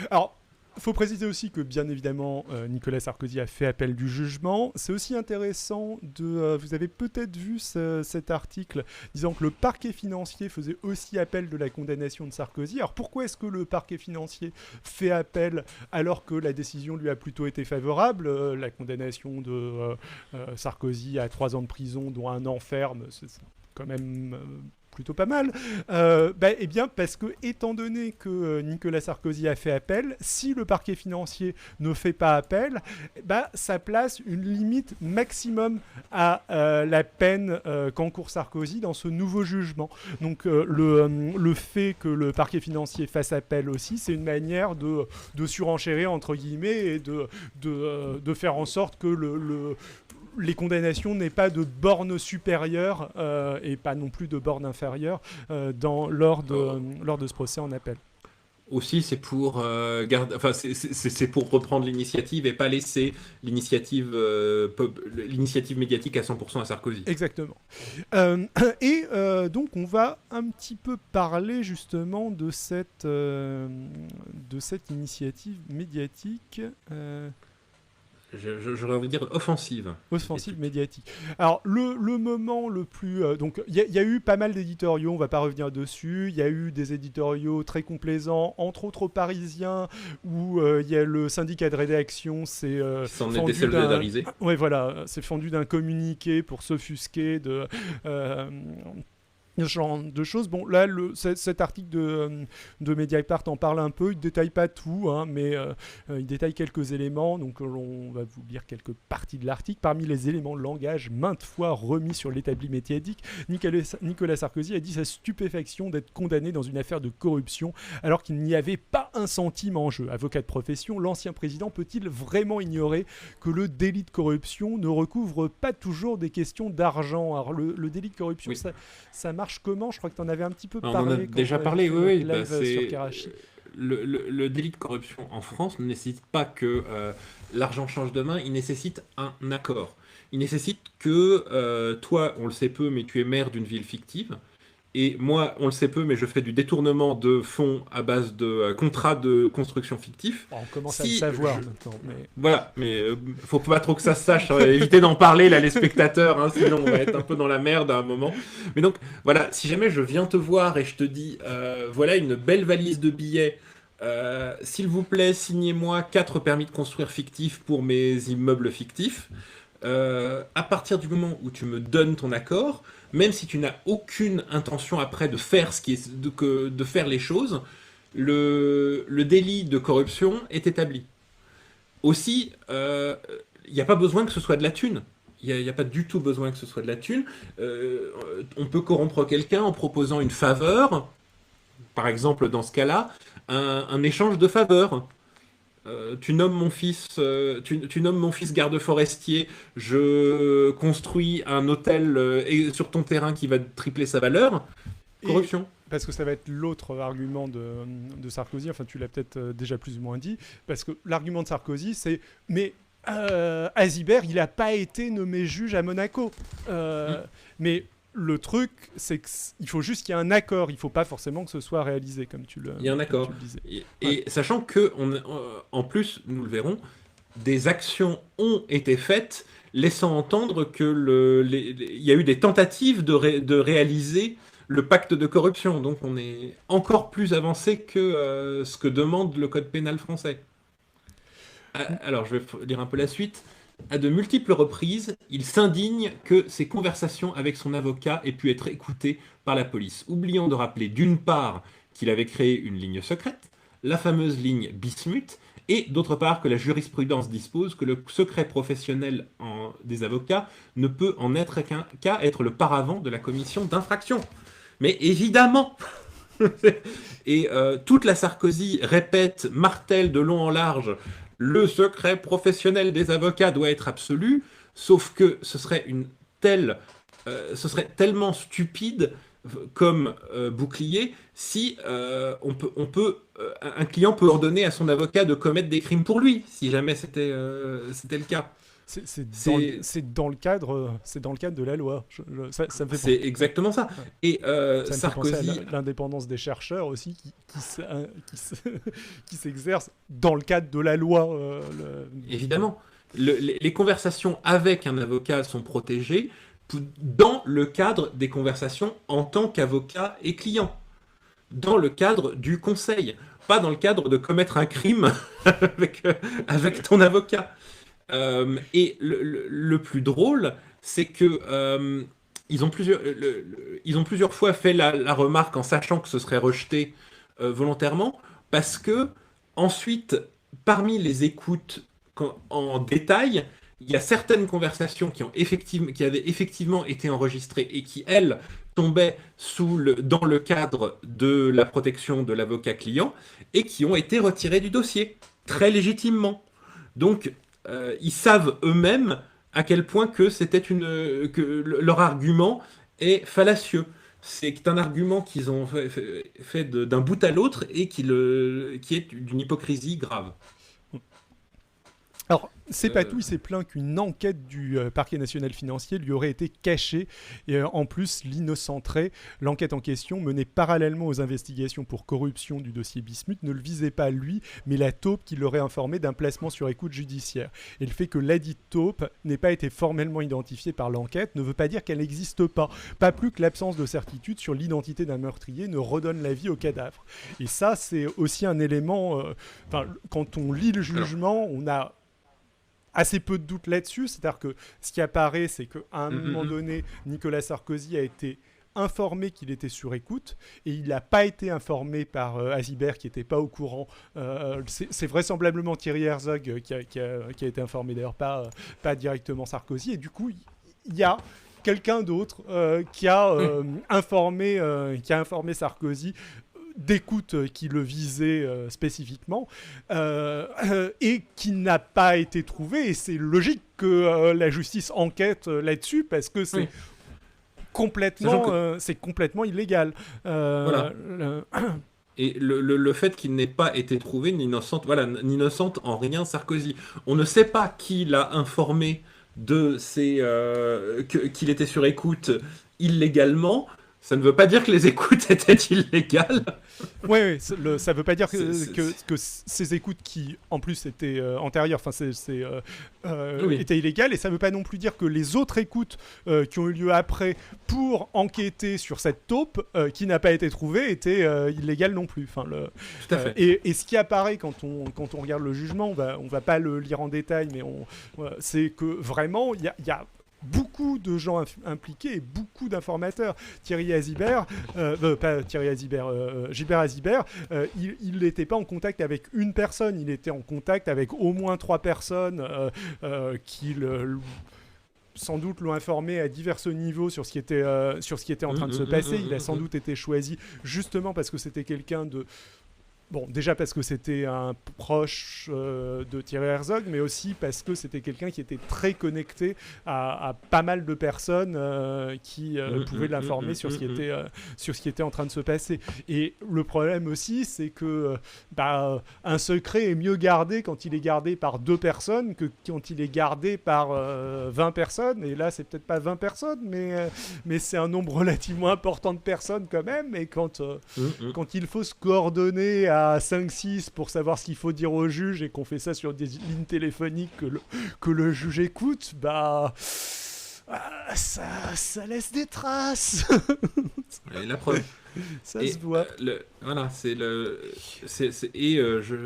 Alors, il faut préciser aussi que, bien évidemment, Nicolas Sarkozy a fait appel du jugement. C'est aussi intéressant vous avez peut-être vu cet article disant que le parquet financier faisait aussi appel de la condamnation de Sarkozy. Alors, pourquoi est-ce que le parquet financier fait appel alors que la décision lui a plutôt été favorable ? La condamnation de Sarkozy à 3 ans de prison, dont 1 an ferme, c'est quand même... plutôt pas mal, eh bien parce que, étant donné que Nicolas Sarkozy a fait appel, si le parquet financier ne fait pas appel, ça place une limite maximum à la peine qu'encourt Sarkozy dans ce nouveau jugement. Donc le fait que le parquet financier fasse appel aussi, c'est une manière de surenchérir, entre guillemets, et de faire en sorte que les condamnations n'aient pas de borne supérieure et pas non plus de borne inférieure lors de ce procès en appel. Aussi, c'est pour enfin, c'est pour reprendre l'initiative et pas laisser l'initiative médiatique à 100% à Sarkozy. Exactement. Et donc, on va un petit peu parler justement de cette initiative médiatique. J'aurais envie de dire offensive. Offensive médiatique. Alors, le moment le plus... donc, il y a eu pas mal d'éditoriaux, on va pas revenir dessus. Il y a eu des éditoriaux très complaisants, entre autres au Parisien, où il y a le syndicat de rédaction, c'est... Qui s'en était solidarisé. Ouais, voilà, c'est fendu d'un communiqué pour s'offusquer de... ce genre de choses. Bon, là, cet article de Mediapart en parle un peu. Il ne détaille pas tout, hein, mais il détaille quelques éléments. Donc, on va vous lire quelques parties de l'article. Parmi les éléments de langage maintes fois remis sur l'établi médiatique, Nicolas Sarkozy a dit sa stupéfaction d'être condamné dans une affaire de corruption alors qu'il n'y avait pas un centime en jeu. Avocat de profession, l'ancien président peut-il vraiment ignorer que le délit de corruption ne recouvre pas toujours des questions d'argent? Alors, le délit de corruption, Oui. ça marche comment? Je crois que tu en avais un petit peu Alors, parlé. on en a déjà parlé, oui. Bah, Sur Karachi. Le délit de corruption en France ne nécessite pas que l'argent change de main, il nécessite un accord. Il nécessite que toi, on le sait peu, mais tu es maire d'une ville fictive. Et moi, on le sait peu, mais je fais du détournement de fonds à base de contrats de construction fictifs. On commence à le savoir maintenant. Mais... Voilà, mais faut pas trop que ça se sache. Évitez d'en parler, là, les spectateurs, hein, sinon on va être un peu dans la merde à un moment. Mais donc, voilà, si jamais je viens te voir et je te dis, voilà une belle valise de billets, s'il vous plaît, signez-moi 4 permis de construire fictifs pour mes immeubles fictifs. À partir du moment où tu me donnes ton accord, même si tu n'as aucune intention après de faire de faire les choses, le délit de corruption est établi. Aussi, il n'y a pas besoin que ce soit de la thune. Il n'y a pas du tout besoin que ce soit de la thune. On peut corrompre quelqu'un en proposant une faveur, par exemple dans ce cas-là, un échange de faveurs. Tu nommes mon fils, tu nommes mon fils garde forestier, je construis un hôtel sur ton terrain qui va tripler sa valeur. Corruption. Parce que ça va être l'autre argument de Sarkozy, enfin tu l'as peut-être déjà plus ou moins dit, parce que l'argument de Sarkozy c'est « mais Azibert il n'a pas été nommé juge à Monaco mais le truc c'est qu'il faut juste qu'il y ait un accord, il ne faut pas forcément que ce soit réalisé comme tu le, il y a un accord. Tu le disais. Et sachant que, en plus, nous le verrons, des actions ont été faites laissant entendre que il y a eu des tentatives de réaliser le pacte de corruption. Donc on est encore plus avancé que ce que demande le code pénal français. Alors je vais lire un peu la suite. À de multiples reprises, il s'indigne que ses conversations avec son avocat aient pu être écoutées par la police, oubliant de rappeler d'une part qu'il avait créé une ligne secrète, la fameuse ligne Bismuth, et d'autre part que la jurisprudence dispose que le secret professionnel des avocats ne peut en être qu'à être le paravent de la commission d'infraction. Mais évidemment Et toute la Sarkozy répète, martèle de long en large, le secret professionnel des avocats doit être absolu, sauf que ce serait ce serait tellement stupide comme bouclier si un client peut ordonner à son avocat de commettre des crimes pour lui, si jamais c'était le cas. C'est dans le cadre de la loi. Ça me fait C'est exactement ça. Ouais. Et Ça Sarkozy, me fait penser à l'indépendance des chercheurs aussi qui s'exerce dans le cadre de la loi. évidemment, les conversations avec un avocat sont protégées dans le cadre des conversations en tant qu'avocat et client, dans le cadre du conseil, pas dans le cadre de commettre un crime avec ton avocat. Et le plus drôle, c'est que ils ont plusieurs fois fait la remarque en sachant que ce serait rejeté volontairement, parce que ensuite, parmi les écoutes en détail, il y a certaines conversations qui avaient effectivement été enregistrées et qui, elles, tombaient dans le cadre de la protection de l'avocat client et qui ont été retirées du dossier, très légitimement. Donc, ils savent eux-mêmes à quel point que leur argument est fallacieux. C'est un argument qu'ils ont fait d'un bout à l'autre et qui est d'une hypocrisie grave. Alors, c'est pas tout, Euh, il s'est plaint qu'une enquête du parquet national financier lui aurait été cachée et en plus l'innocenterait. L'enquête en question, menée parallèlement aux investigations pour corruption du dossier Bismuth, ne le visait pas lui, mais la taupe qui l'aurait informé d'un placement sur écoute judiciaire. Et le fait que ladite taupe n'ait pas été formellement identifiée par l'enquête ne veut pas dire qu'elle n'existe pas. Pas plus que l'absence de certitude sur l'identité d'un meurtrier ne redonne la vie au cadavre. Et ça, c'est aussi un élément... quand on lit le alors, jugement, on a assez peu de doute là-dessus. C'est-à-dire que ce qui apparaît, c'est qu'à un moment donné, Nicolas Sarkozy a été informé qu'il était sur écoute et il n'a pas été informé par Azibert qui n'était pas au courant. C'est vraisemblablement Thierry Herzog qui a été informé, d'ailleurs pas directement Sarkozy. Et du coup, il y a quelqu'un d'autre qui a informé Sarkozy d'écoute qui le visait spécifiquement et qui n'a pas été trouvé. Et c'est logique que la justice enquête là-dessus parce que c'est oui. Sachant que, complètement illégal. voilà. Et le fait qu'il n'ait pas été trouvé n'innocente en rien Sarkozy. On ne sait pas qui l'a informé qu'il était sur écoute illégalement. Ça ne veut pas dire que les écoutes étaient illégales. Ouais, ça veut pas dire que ces écoutes qui, en plus, étaient antérieures, Oui. étaient illégales, et ça veut pas non plus dire que les autres écoutes qui ont eu lieu après pour enquêter sur cette taupe qui n'a pas été trouvée étaient illégales non plus. Tout à fait. Et ce qui apparaît quand on regarde le jugement, on va pas le lire en détail, mais c'est que vraiment, il y a beaucoup de gens impliqués et beaucoup d'informateurs. Thierry Azibert, pas Thierry Azibert, Gilbert Azibert, il n'était pas en contact avec une personne, il était en contact avec au moins 3 personnes qui sans doute l'ont informé à divers niveaux sur ce qui était en train de se passer. Il a sans doute été choisi justement parce que c'était quelqu'un de... Bon, déjà parce que c'était un proche de Thierry Herzog, mais aussi parce que c'était quelqu'un qui était très connecté à pas mal de personnes qui pouvaient l'informer sur ce qui était en train de se passer. Et le problème aussi, c'est que un secret est mieux gardé quand il est gardé par 2 personnes que quand il est gardé par 20 personnes. Et là, c'est peut-être pas 20 personnes, mais c'est un nombre relativement important de personnes quand même. Et quand il faut se coordonner à 5-6 pour savoir ce qu'il faut dire au juge et qu'on fait ça sur des lignes téléphoniques que le juge écoute, ça laisse des traces. Et la preuve. Ça se voit. Voilà,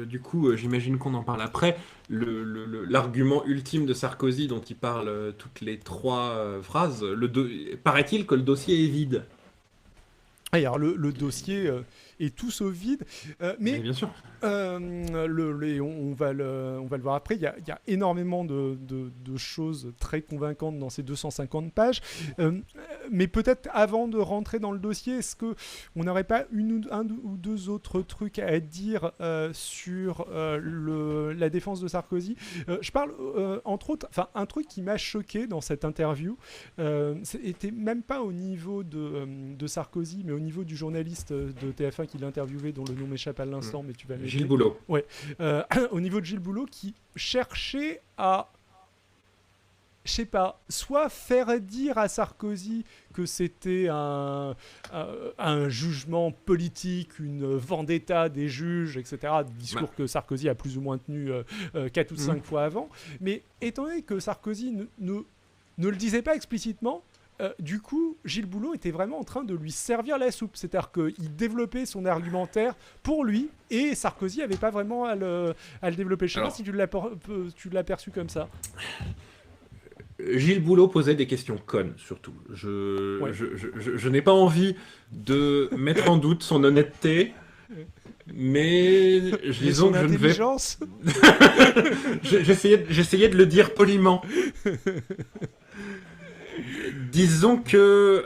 du coup, j'imagine qu'on en parle après. L'argument ultime de Sarkozy dont il parle toutes les 3 phrases, paraît-il que le dossier est vide. Alors le dossier est tout sauf vide, mais bien sûr. on va le voir après. Il y a énormément de choses très convaincantes dans ces 250 pages. Mais peut-être avant de rentrer dans le dossier, est-ce qu'on n'aurait pas un ou 2 autres trucs à dire sur la défense de Sarkozy? Je parle entre autres, un truc qui m'a choqué dans cette interview, c'était même pas au niveau de Sarkozy, mais au niveau du journaliste de TF1 qui l'interviewait, dont le nom m'échappe à l'instant, mais tu vas m'aider. Gilles Boulot. Ouais. Au niveau de Gilles Boulot, qui cherchait à, je sais pas, soit faire dire à Sarkozy que c'était un jugement politique, une vendetta des juges, etc. Discours que Sarkozy a plus ou moins tenu 4 ou 5 fois avant. Mais étant donné que Sarkozy ne le disait pas explicitement, du coup, Gilles Boulot était vraiment en train de lui servir la soupe. C'est-à-dire qu'il développait son argumentaire pour lui et Sarkozy n'avait pas vraiment à le développer. Je ne sais pas si tu l'as perçu comme ça. Gilles Boulot posait des questions connes, surtout. Je n'ai pas envie de mettre en doute son honnêteté, mais disons que je ne vais... J'essayais de le dire poliment. Disons que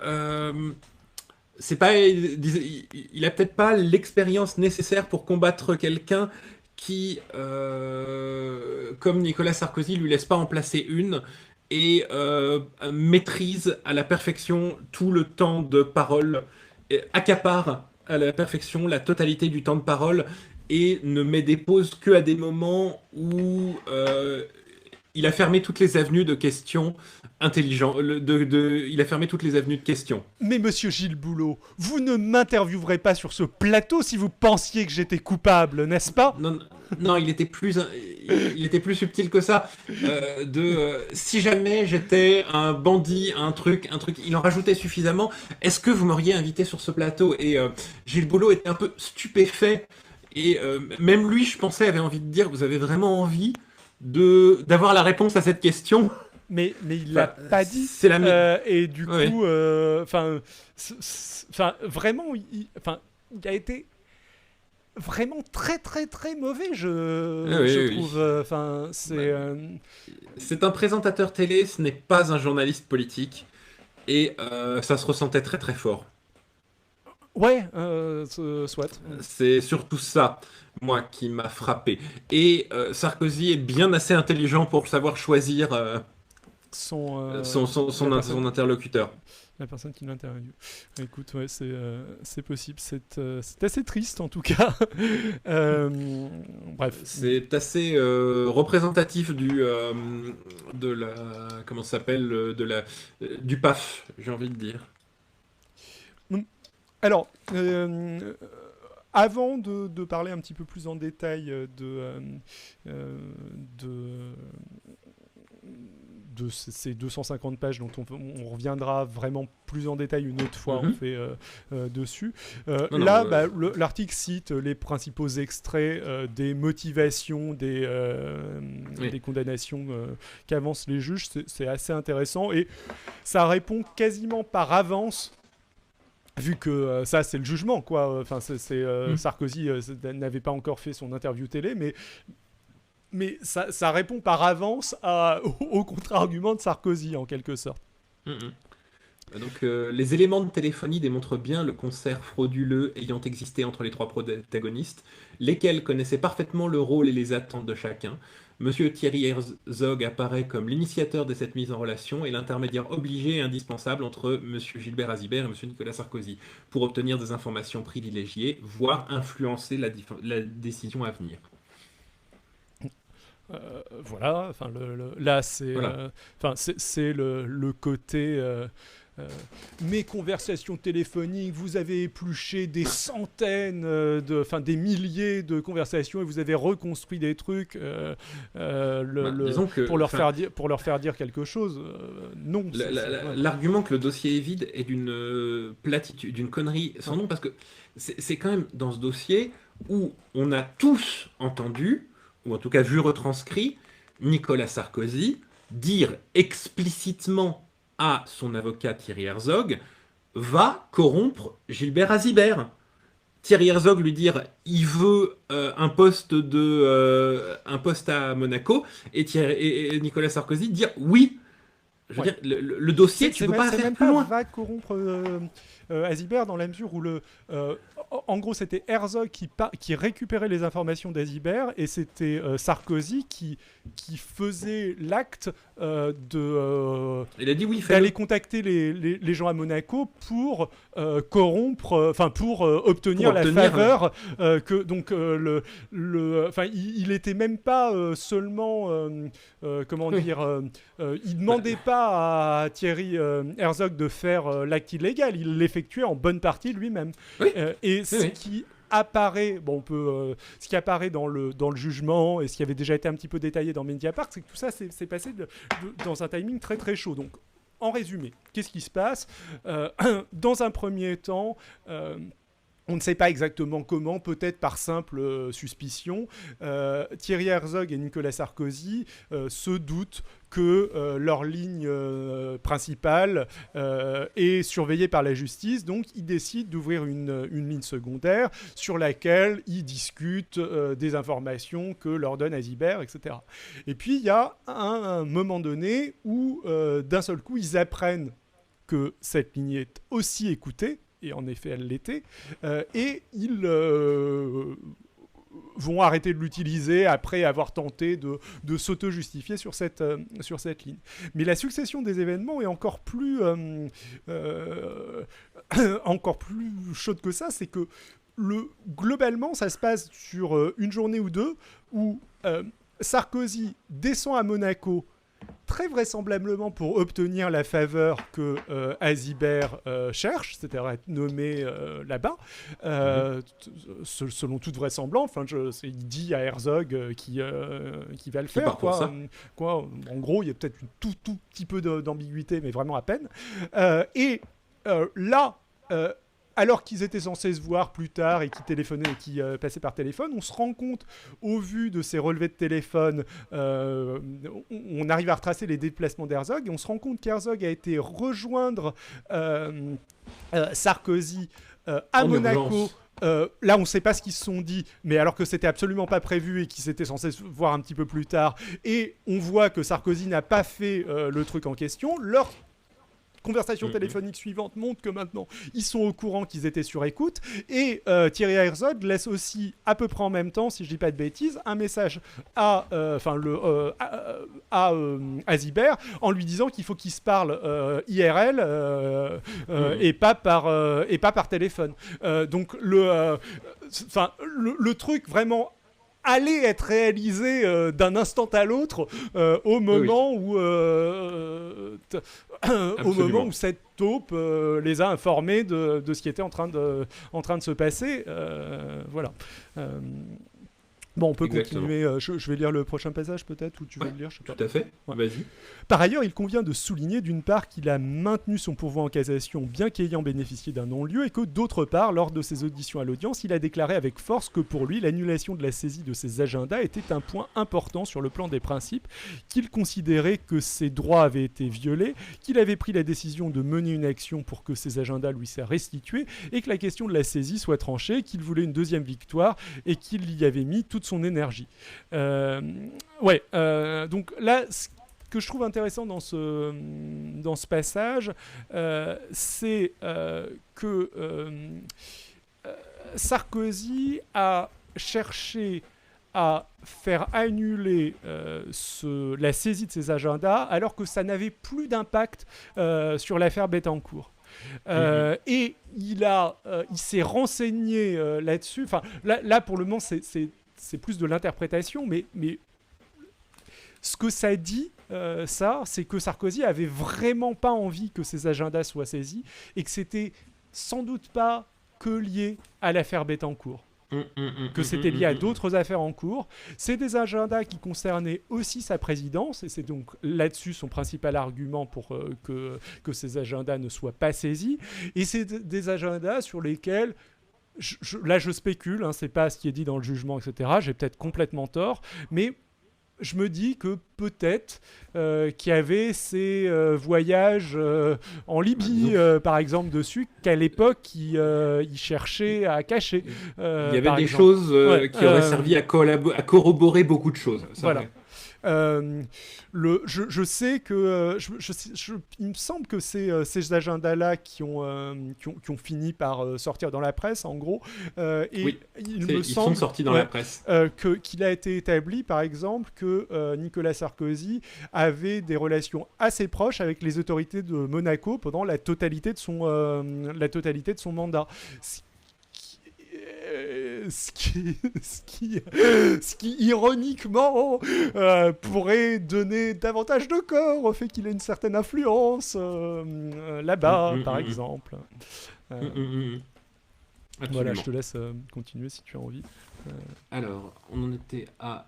c'est pas, il a peut-être pas l'expérience nécessaire pour combattre quelqu'un qui, comme Nicolas Sarkozy, lui laisse pas en placer une et maîtrise à la perfection tout le temps de parole, et accapare à la perfection la totalité du temps de parole et ne met des pauses que à des moments où il a fermé toutes les avenues de questions intelligentes. Il a fermé toutes les avenues de questions. Mais monsieur Gilles Boulot, vous ne m'interviewerez pas sur ce plateau si vous pensiez que j'étais coupable, n'est-ce pas? Non, non, il était plus subtil que ça. Si jamais j'étais un bandit, un truc, il en rajoutait suffisamment. Est-ce que vous m'auriez invité sur ce plateau? Et Gilles Boulot était un peu stupéfait. Et même lui, je pensais, avait envie de dire, vous avez vraiment envie d'avoir la réponse à cette question? Mais il l'a pas dit. C'est la et du ouais. coup, vraiment, il a été vraiment très très très mauvais, je Oui, trouve. oui. C'est un présentateur télé, ce n'est pas un journaliste politique. Et ça se ressentait très très fort. Ouais, soit. C'est surtout ça, moi, qui m'a frappé. Et Sarkozy est bien assez intelligent pour savoir choisir La personne, son interlocuteur. la personne qui l'interviewe. Écoute, ouais, c'est possible. C'est assez triste en tout cas. Bref. C'est assez représentatif de la, comment ça s'appelle, du PAF, j'ai envie de dire. Alors, avant de parler un petit peu plus en détail de ces 250 pages dont on reviendra vraiment plus en détail une autre fois en fait dessus. L'article cite les principaux extraits des motivations des condamnations qu'avancent les juges. C'est assez intéressant et ça répond quasiment par avance. Vu que ça, c'est le jugement, quoi. Enfin, Sarkozy n'avait pas encore fait son interview télé, mais ça répond par avance au contre-argument de Sarkozy, en quelque sorte. Donc, les éléments de téléphonie démontrent bien le concert frauduleux ayant existé entre les trois protagonistes, lesquels connaissaient parfaitement le rôle et les attentes de chacun. Monsieur Thierry Herzog apparaît comme l'initiateur de cette mise en relation et l'intermédiaire obligé et indispensable entre Monsieur Gilbert Azibert et Monsieur Nicolas Sarkozy pour obtenir des informations privilégiées, voire influencer la décision à venir. Voilà, enfin là c'est Voilà. c'est le côté mes conversations téléphoniques, vous avez épluché des centaines des milliers de conversations et vous avez reconstruit des trucs Disons que, pour leur faire dire quelque chose. Non. L'argument que le dossier est vide est d'une platitude, d'une connerie sans nom, parce que c'est quand même dans ce dossier où on a tous entendu, ou en tout cas vu retranscrit, Nicolas Sarkozy dire explicitement à son avocat Thierry Herzog va corrompre Gilbert Azibert. Thierry Herzog lui dire il veut un poste à Monaco et Nicolas Sarkozy dire oui. Je veux dire, le dossier, tu peux pas faire plus loin. Va corrompre Azibert dans la mesure où en gros c'était Herzog qui récupérait les informations d'Azibert et c'était Sarkozy qui faisait l'acte il a dit oui, d'aller contacter les gens à Monaco pour corrompre, pour obtenir la faveur que donc il était même pas seulement comment dire il demandait pas à Thierry Herzog de faire l'acte illégal, il l'effectuait en bonne partie lui-même. Oui. Qui apparaît, ce qui apparaît dans le jugement et ce qui avait déjà été un petit peu détaillé dans Mediapart, c'est que tout ça s'est passé dans un timing très très chaud. Donc, en résumé, qu'est-ce qui se passe dans un premier temps, on ne sait pas exactement comment, peut-être par simple suspicion, Thierry Herzog et Nicolas Sarkozy se doutent que leur ligne principale est surveillée par la justice, donc ils décident d'ouvrir une ligne secondaire sur laquelle ils discutent des informations que leur donne Azibert, etc. Et puis il y a un moment donné où d'un seul coup ils apprennent que cette ligne est aussi écoutée, et en effet elle l'était, et ils vont arrêter de l'utiliser après avoir tenté de s'auto-justifier sur cette ligne. Mais la succession des événements est encore plus chaude que ça, c'est que globalement, ça se passe sur une journée ou deux où Sarkozy descend à Monaco très vraisemblablement pour obtenir la faveur que Azibert cherche, c'est-à-dire être nommé là-bas, selon toute vraisemblance. Il dit à Herzog qui va le faire. Quoi. En gros, il y a peut-être un tout petit peu d'ambiguïté, mais vraiment à peine. Là... alors qu'ils étaient censés se voir plus tard et qui téléphonaient et qui passaient par téléphone, on se rend compte, au vu de ces relevés de téléphone, on arrive à retracer les déplacements d'Herzog et on se rend compte qu'Herzog a été rejoindre Sarkozy à Monaco. Là, on ne sait pas ce qu'ils se sont dit, mais alors que c'était absolument pas prévu et qu'ils étaient censés se voir un petit peu plus tard, et on voit que Sarkozy n'a pas fait le truc en question. Leur conversation téléphonique suivante montre que maintenant ils sont au courant qu'ils étaient sur écoute, et Thierry Herzog laisse aussi à peu près en même temps, si je dis pas de bêtises, un message à Azibert en lui disant qu'il faut qu'ils se parlent IRL et pas par téléphone. Donc le truc vraiment allait être réalisé d'un instant à l'autre au moment où cette taupe les a informés de ce qui était en train de se passer. Voilà. Bon, on peut continuer. Je vais lire le prochain passage peut-être, ou tu veux le lire, je sais pas. Tout à fait, vas-y. Par ailleurs, il convient de souligner d'une part qu'il a maintenu son pourvoi en cassation bien qu'ayant bénéficié d'un non-lieu, et que d'autre part, lors de ses auditions à l'audience, il a déclaré avec force que pour lui, l'annulation de la saisie de ses agendas était un point important sur le plan des principes, qu'il considérait que ses droits avaient été violés, qu'il avait pris la décision de mener une action pour que ses agendas lui soient restitués, et que la question de la saisie soit tranchée, qu'il voulait une deuxième victoire, et qu'il y avait mis toute son énergie. Donc là, ce que je trouve intéressant dans ce passage, c'est que Sarkozy a cherché à faire annuler la saisie de ses agendas alors que ça n'avait plus d'impact sur l'affaire Bettencourt. Et il s'est renseigné là-dessus. Enfin, là, pour le moment, c'est plus de l'interprétation, mais ce que ça dit, c'est que Sarkozy avait vraiment pas envie que ses agendas soient saisis et que c'était sans doute pas que lié à l'affaire Bettencourt. Que c'était lié à d'autres affaires en cours. C'est des agendas qui concernaient aussi sa présidence, et c'est donc là-dessus son principal argument pour que ces agendas ne soient pas saisis. Et c'est des agendas sur lesquels, là je spécule, c'est pas ce qui est dit dans le jugement, etc. J'ai peut-être complètement tort, mais je me dis que peut-être qu'il y avait ces voyages en Libye, par exemple, dessus, qu'à l'époque, il cherchait à cacher. Il y avait des choses qui auraient servi à corroborer beaucoup de choses. Voilà. Je sais que il me semble que ces agendas-là qui ont fini par sortir dans la presse, en gros, ils sont sortis dans la presse. Qu'il a été établi, par exemple, que Nicolas Sarkozy avait des relations assez proches avec les autorités de Monaco pendant la totalité de son mandat. Ce qui ironiquement pourrait donner davantage de corps au fait qu'il ait une certaine influence là-bas, par exemple. Voilà, je te laisse continuer si tu as envie. Alors, on en était à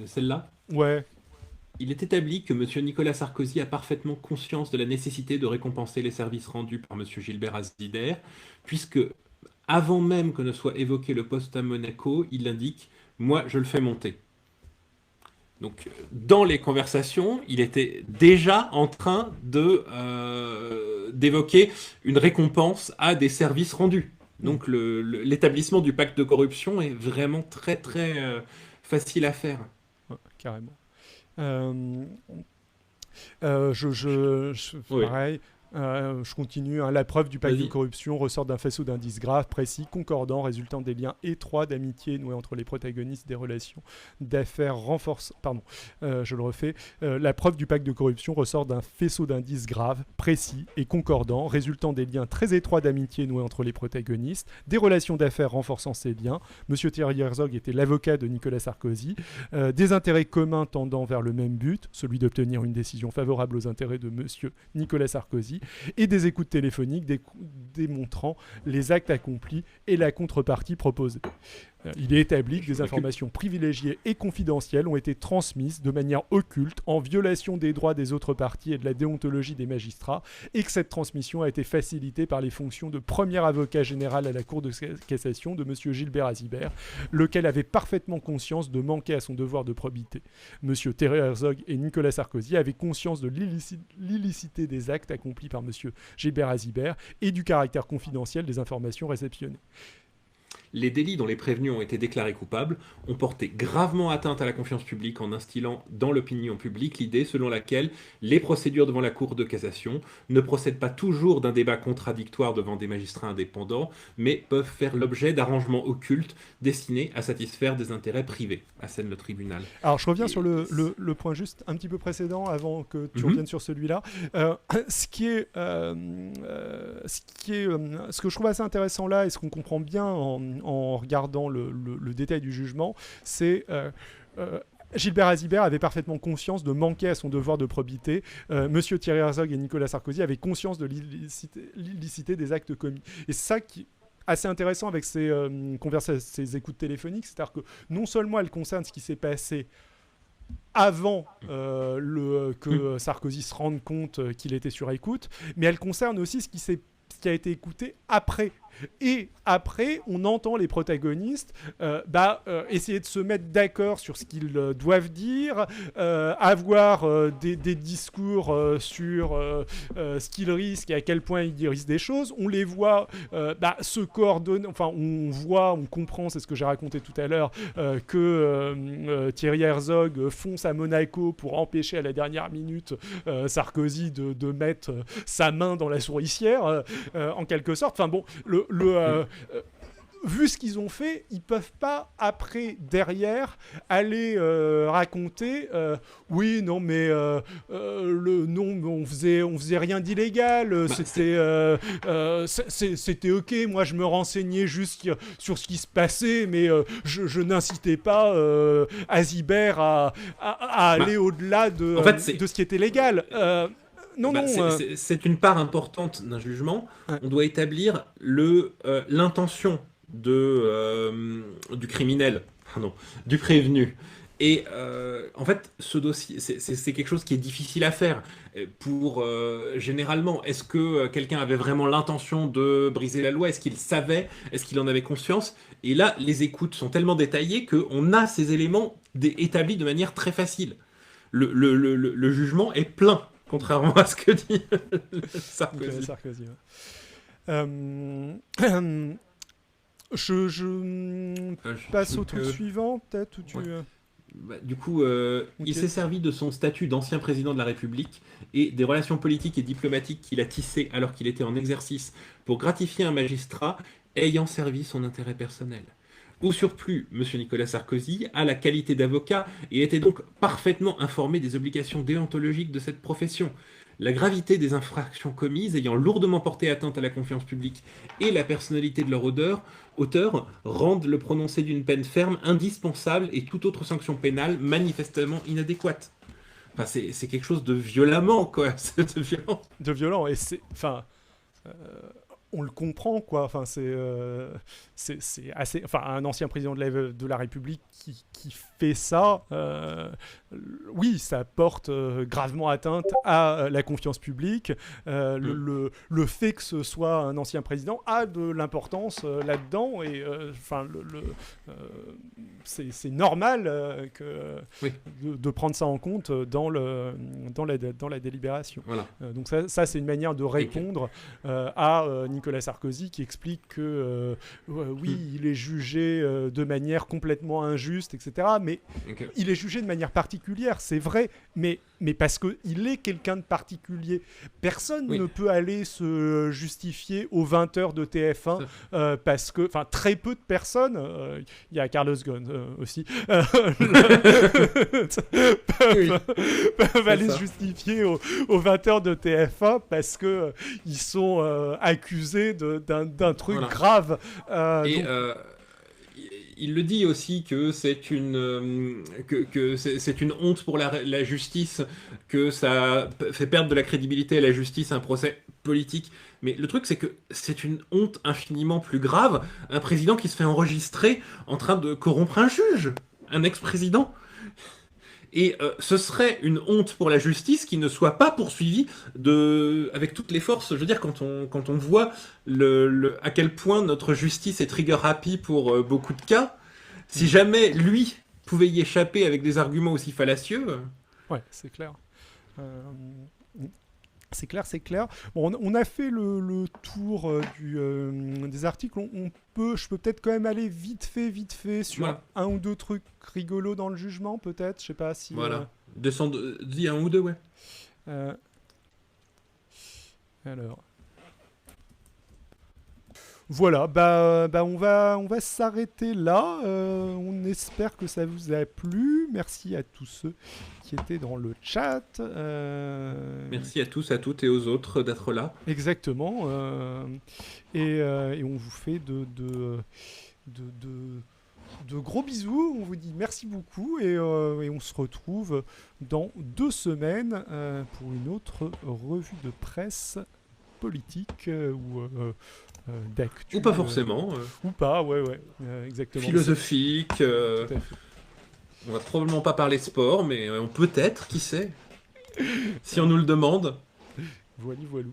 celle-là. Ouais. Il est établi que M. Nicolas Sarkozy a parfaitement conscience de la nécessité de récompenser les services rendus par M. Gilbert Azider, puisque avant même que ne soit évoqué le poste à Monaco, il indique « moi, je le fais monter ». Donc, dans les conversations, il était déjà en train d'évoquer une récompense à des services rendus. Donc, l'établissement du pacte de corruption est vraiment très, très facile à faire. Ouais, carrément. Oui. Pareil. Je continue. La preuve du pacte de Vas-y. corruption ressort d'un faisceau d'indices graves, précis, concordants, résultant des liens étroits d'amitié noués entre les protagonistes des relations d'affaires renforcées. Pardon, je le refais. La preuve du pacte de corruption ressort d'un faisceau d'indices graves, précis et concordants, résultant des liens très étroits d'amitié noués entre les protagonistes, des relations d'affaires renforçant ces liens. Monsieur Thierry Herzog était l'avocat de Nicolas Sarkozy, des intérêts communs tendant vers le même but, celui d'obtenir une décision favorable aux intérêts de monsieur Nicolas Sarkozy, et des écoutes téléphoniques démontrant les actes accomplis et la contrepartie proposée. Il est établi que des informations privilégiées et confidentielles ont été transmises de manière occulte, en violation des droits des autres parties et de la déontologie des magistrats, et que cette transmission a été facilitée par les fonctions de premier avocat général à la Cour de cassation de M. Gilbert Azibert, lequel avait parfaitement conscience de manquer à son devoir de probité. M. Thierry Herzog et Nicolas Sarkozy avaient conscience de l'illicité des actes accomplis par M. Gilbert Azibert et du caractère confidentiel des informations réceptionnées. Les délits dont les prévenus ont été déclarés coupables ont porté gravement atteinte à la confiance publique en instillant dans l'opinion publique l'idée selon laquelle les procédures devant la Cour de cassation ne procèdent pas toujours d'un débat contradictoire devant des magistrats indépendants, mais peuvent faire l'objet d'arrangements occultes destinés à satisfaire des intérêts privés, assène le tribunal. Alors je reviens sur le point juste un petit peu précédent avant que tu reviennes sur celui-là. Ce que je trouve assez intéressant là et ce qu'on comprend bien en regardant le détail du jugement, c'est Gilbert Azibert avait parfaitement conscience de manquer à son devoir de probité. Monsieur Thierry Herzog et Nicolas Sarkozy avaient conscience de l'illicité des actes commis. Et c'est ça qui est assez intéressant avec ces écoutes téléphoniques, c'est-à-dire que non seulement elles concernent ce qui s'est passé avant que Sarkozy se rende compte qu'il était sur écoute, mais elles concernent aussi ce qui a été écouté après. Et après, on entend les protagonistes essayer de se mettre d'accord sur ce qu'ils doivent dire, avoir des discours sur ce qu'ils risquent et à quel point ils risquent des choses. On les voit se coordonner, enfin on comprend, c'est ce que j'ai raconté tout à l'heure, que Thierry Herzog fonce à Monaco pour empêcher à la dernière minute Sarkozy de mettre sa main dans la souricière, en quelque sorte. Enfin bon, vu ce qu'ils ont fait, ils peuvent pas après derrière aller raconter oui non mais on faisait rien d'illégal, c'était ok, moi je me renseignais juste sur ce qui se passait, mais je n'incitais pas Azibert à aller au-delà de ce qui était légal. C'est une part importante d'un jugement. Ouais. On doit établir l'intention du criminel, du prévenu. Et en fait, ce dossier, c'est quelque chose qui est difficile à faire. Généralement, est-ce que quelqu'un avait vraiment l'intention de briser la loi? Est-ce qu'il savait? Est-ce qu'il en avait conscience? Et là, les écoutes sont tellement détaillées qu'on a ces éléments établis de manière très facile. Le jugement est plein. Contrairement à ce que dit Sarkozy. Sarkozy, ouais. Je passe au truc suivant, peut-être, où tu... Du coup, il s'est servi de son statut d'ancien président de la République et des relations politiques et diplomatiques qu'il a tissées alors qu'il était en exercice pour gratifier un magistrat ayant servi son intérêt personnel. Au surplus, M. Nicolas Sarkozy a la qualité d'avocat et était donc parfaitement informé des obligations déontologiques de cette profession. La gravité des infractions commises ayant lourdement porté atteinte à la confiance publique et la personnalité de leur auteur rendent le prononcé d'une peine ferme indispensable et toute autre sanction pénale manifestement inadéquate. Enfin, c'est quelque chose de violemment, quoi. De violent. De violent, et c'est... Enfin... on le comprend, quoi. Enfin, c'est assez... Enfin, un ancien président de la République qui fait ça, oui, ça porte gravement atteinte à la confiance publique. Le fait que ce soit un ancien président a de l'importance là-dedans, et c'est normal de prendre ça en compte dans la délibération. Voilà. Donc ça, c'est une manière de répondre à Nicolas Sarkozy, qui explique que il est jugé de manière complètement injuste, etc. Mais il est jugé de manière particulière, c'est vrai, mais mais parce qu'il est quelqu'un de particulier. Personne Oui. ne peut aller se justifier aux 20h de TF1 parce que, enfin, très peu de personnes, il y a Carlos Ghosn aussi, Oui, peuvent c'est aller se ça. justifier aux 20h de TF1 parce que ils sont accusés d'un truc Voilà. grave. Et Donc, il le dit aussi que c'est c'est une honte pour la justice, que ça fait perdre de la crédibilité à la justice un procès politique. Mais le truc, c'est que c'est une honte infiniment plus grave, un président qui se fait enregistrer en train de corrompre un juge, un ex-président. Et ce serait une honte pour la justice qui ne soit pas poursuivie avec toutes les forces. Je veux dire, quand on voit à quel point notre justice est trigger happy pour beaucoup de cas, si jamais lui pouvait y échapper avec des arguments aussi fallacieux. ouais, c'est clair. Euh, C'est clair, c'est clair. Bon, on a fait le tour des articles. Je peux peut-être quand même aller vite fait sur Voilà. un ou deux trucs rigolos dans le jugement, peut-être. Je sais pas si. Voilà. Dis un ou deux, ouais. Euh, alors. Voilà, on va s'arrêter là. On espère que ça vous a plu. Merci à tous ceux qui étaient dans le chat. Merci à tous, à toutes et aux autres d'être là. Exactement. Et on vous fait de gros bisous. On vous dit merci beaucoup et on se retrouve dans 2 semaines pour une autre revue de presse politique d'actu. Ou pas forcément. Ou pas, ouais, exactement. Philosophique. Tout à fait. On va probablement pas parler sport, mais on peut-être, qui sait, si on nous le demande. Voilou, voilou.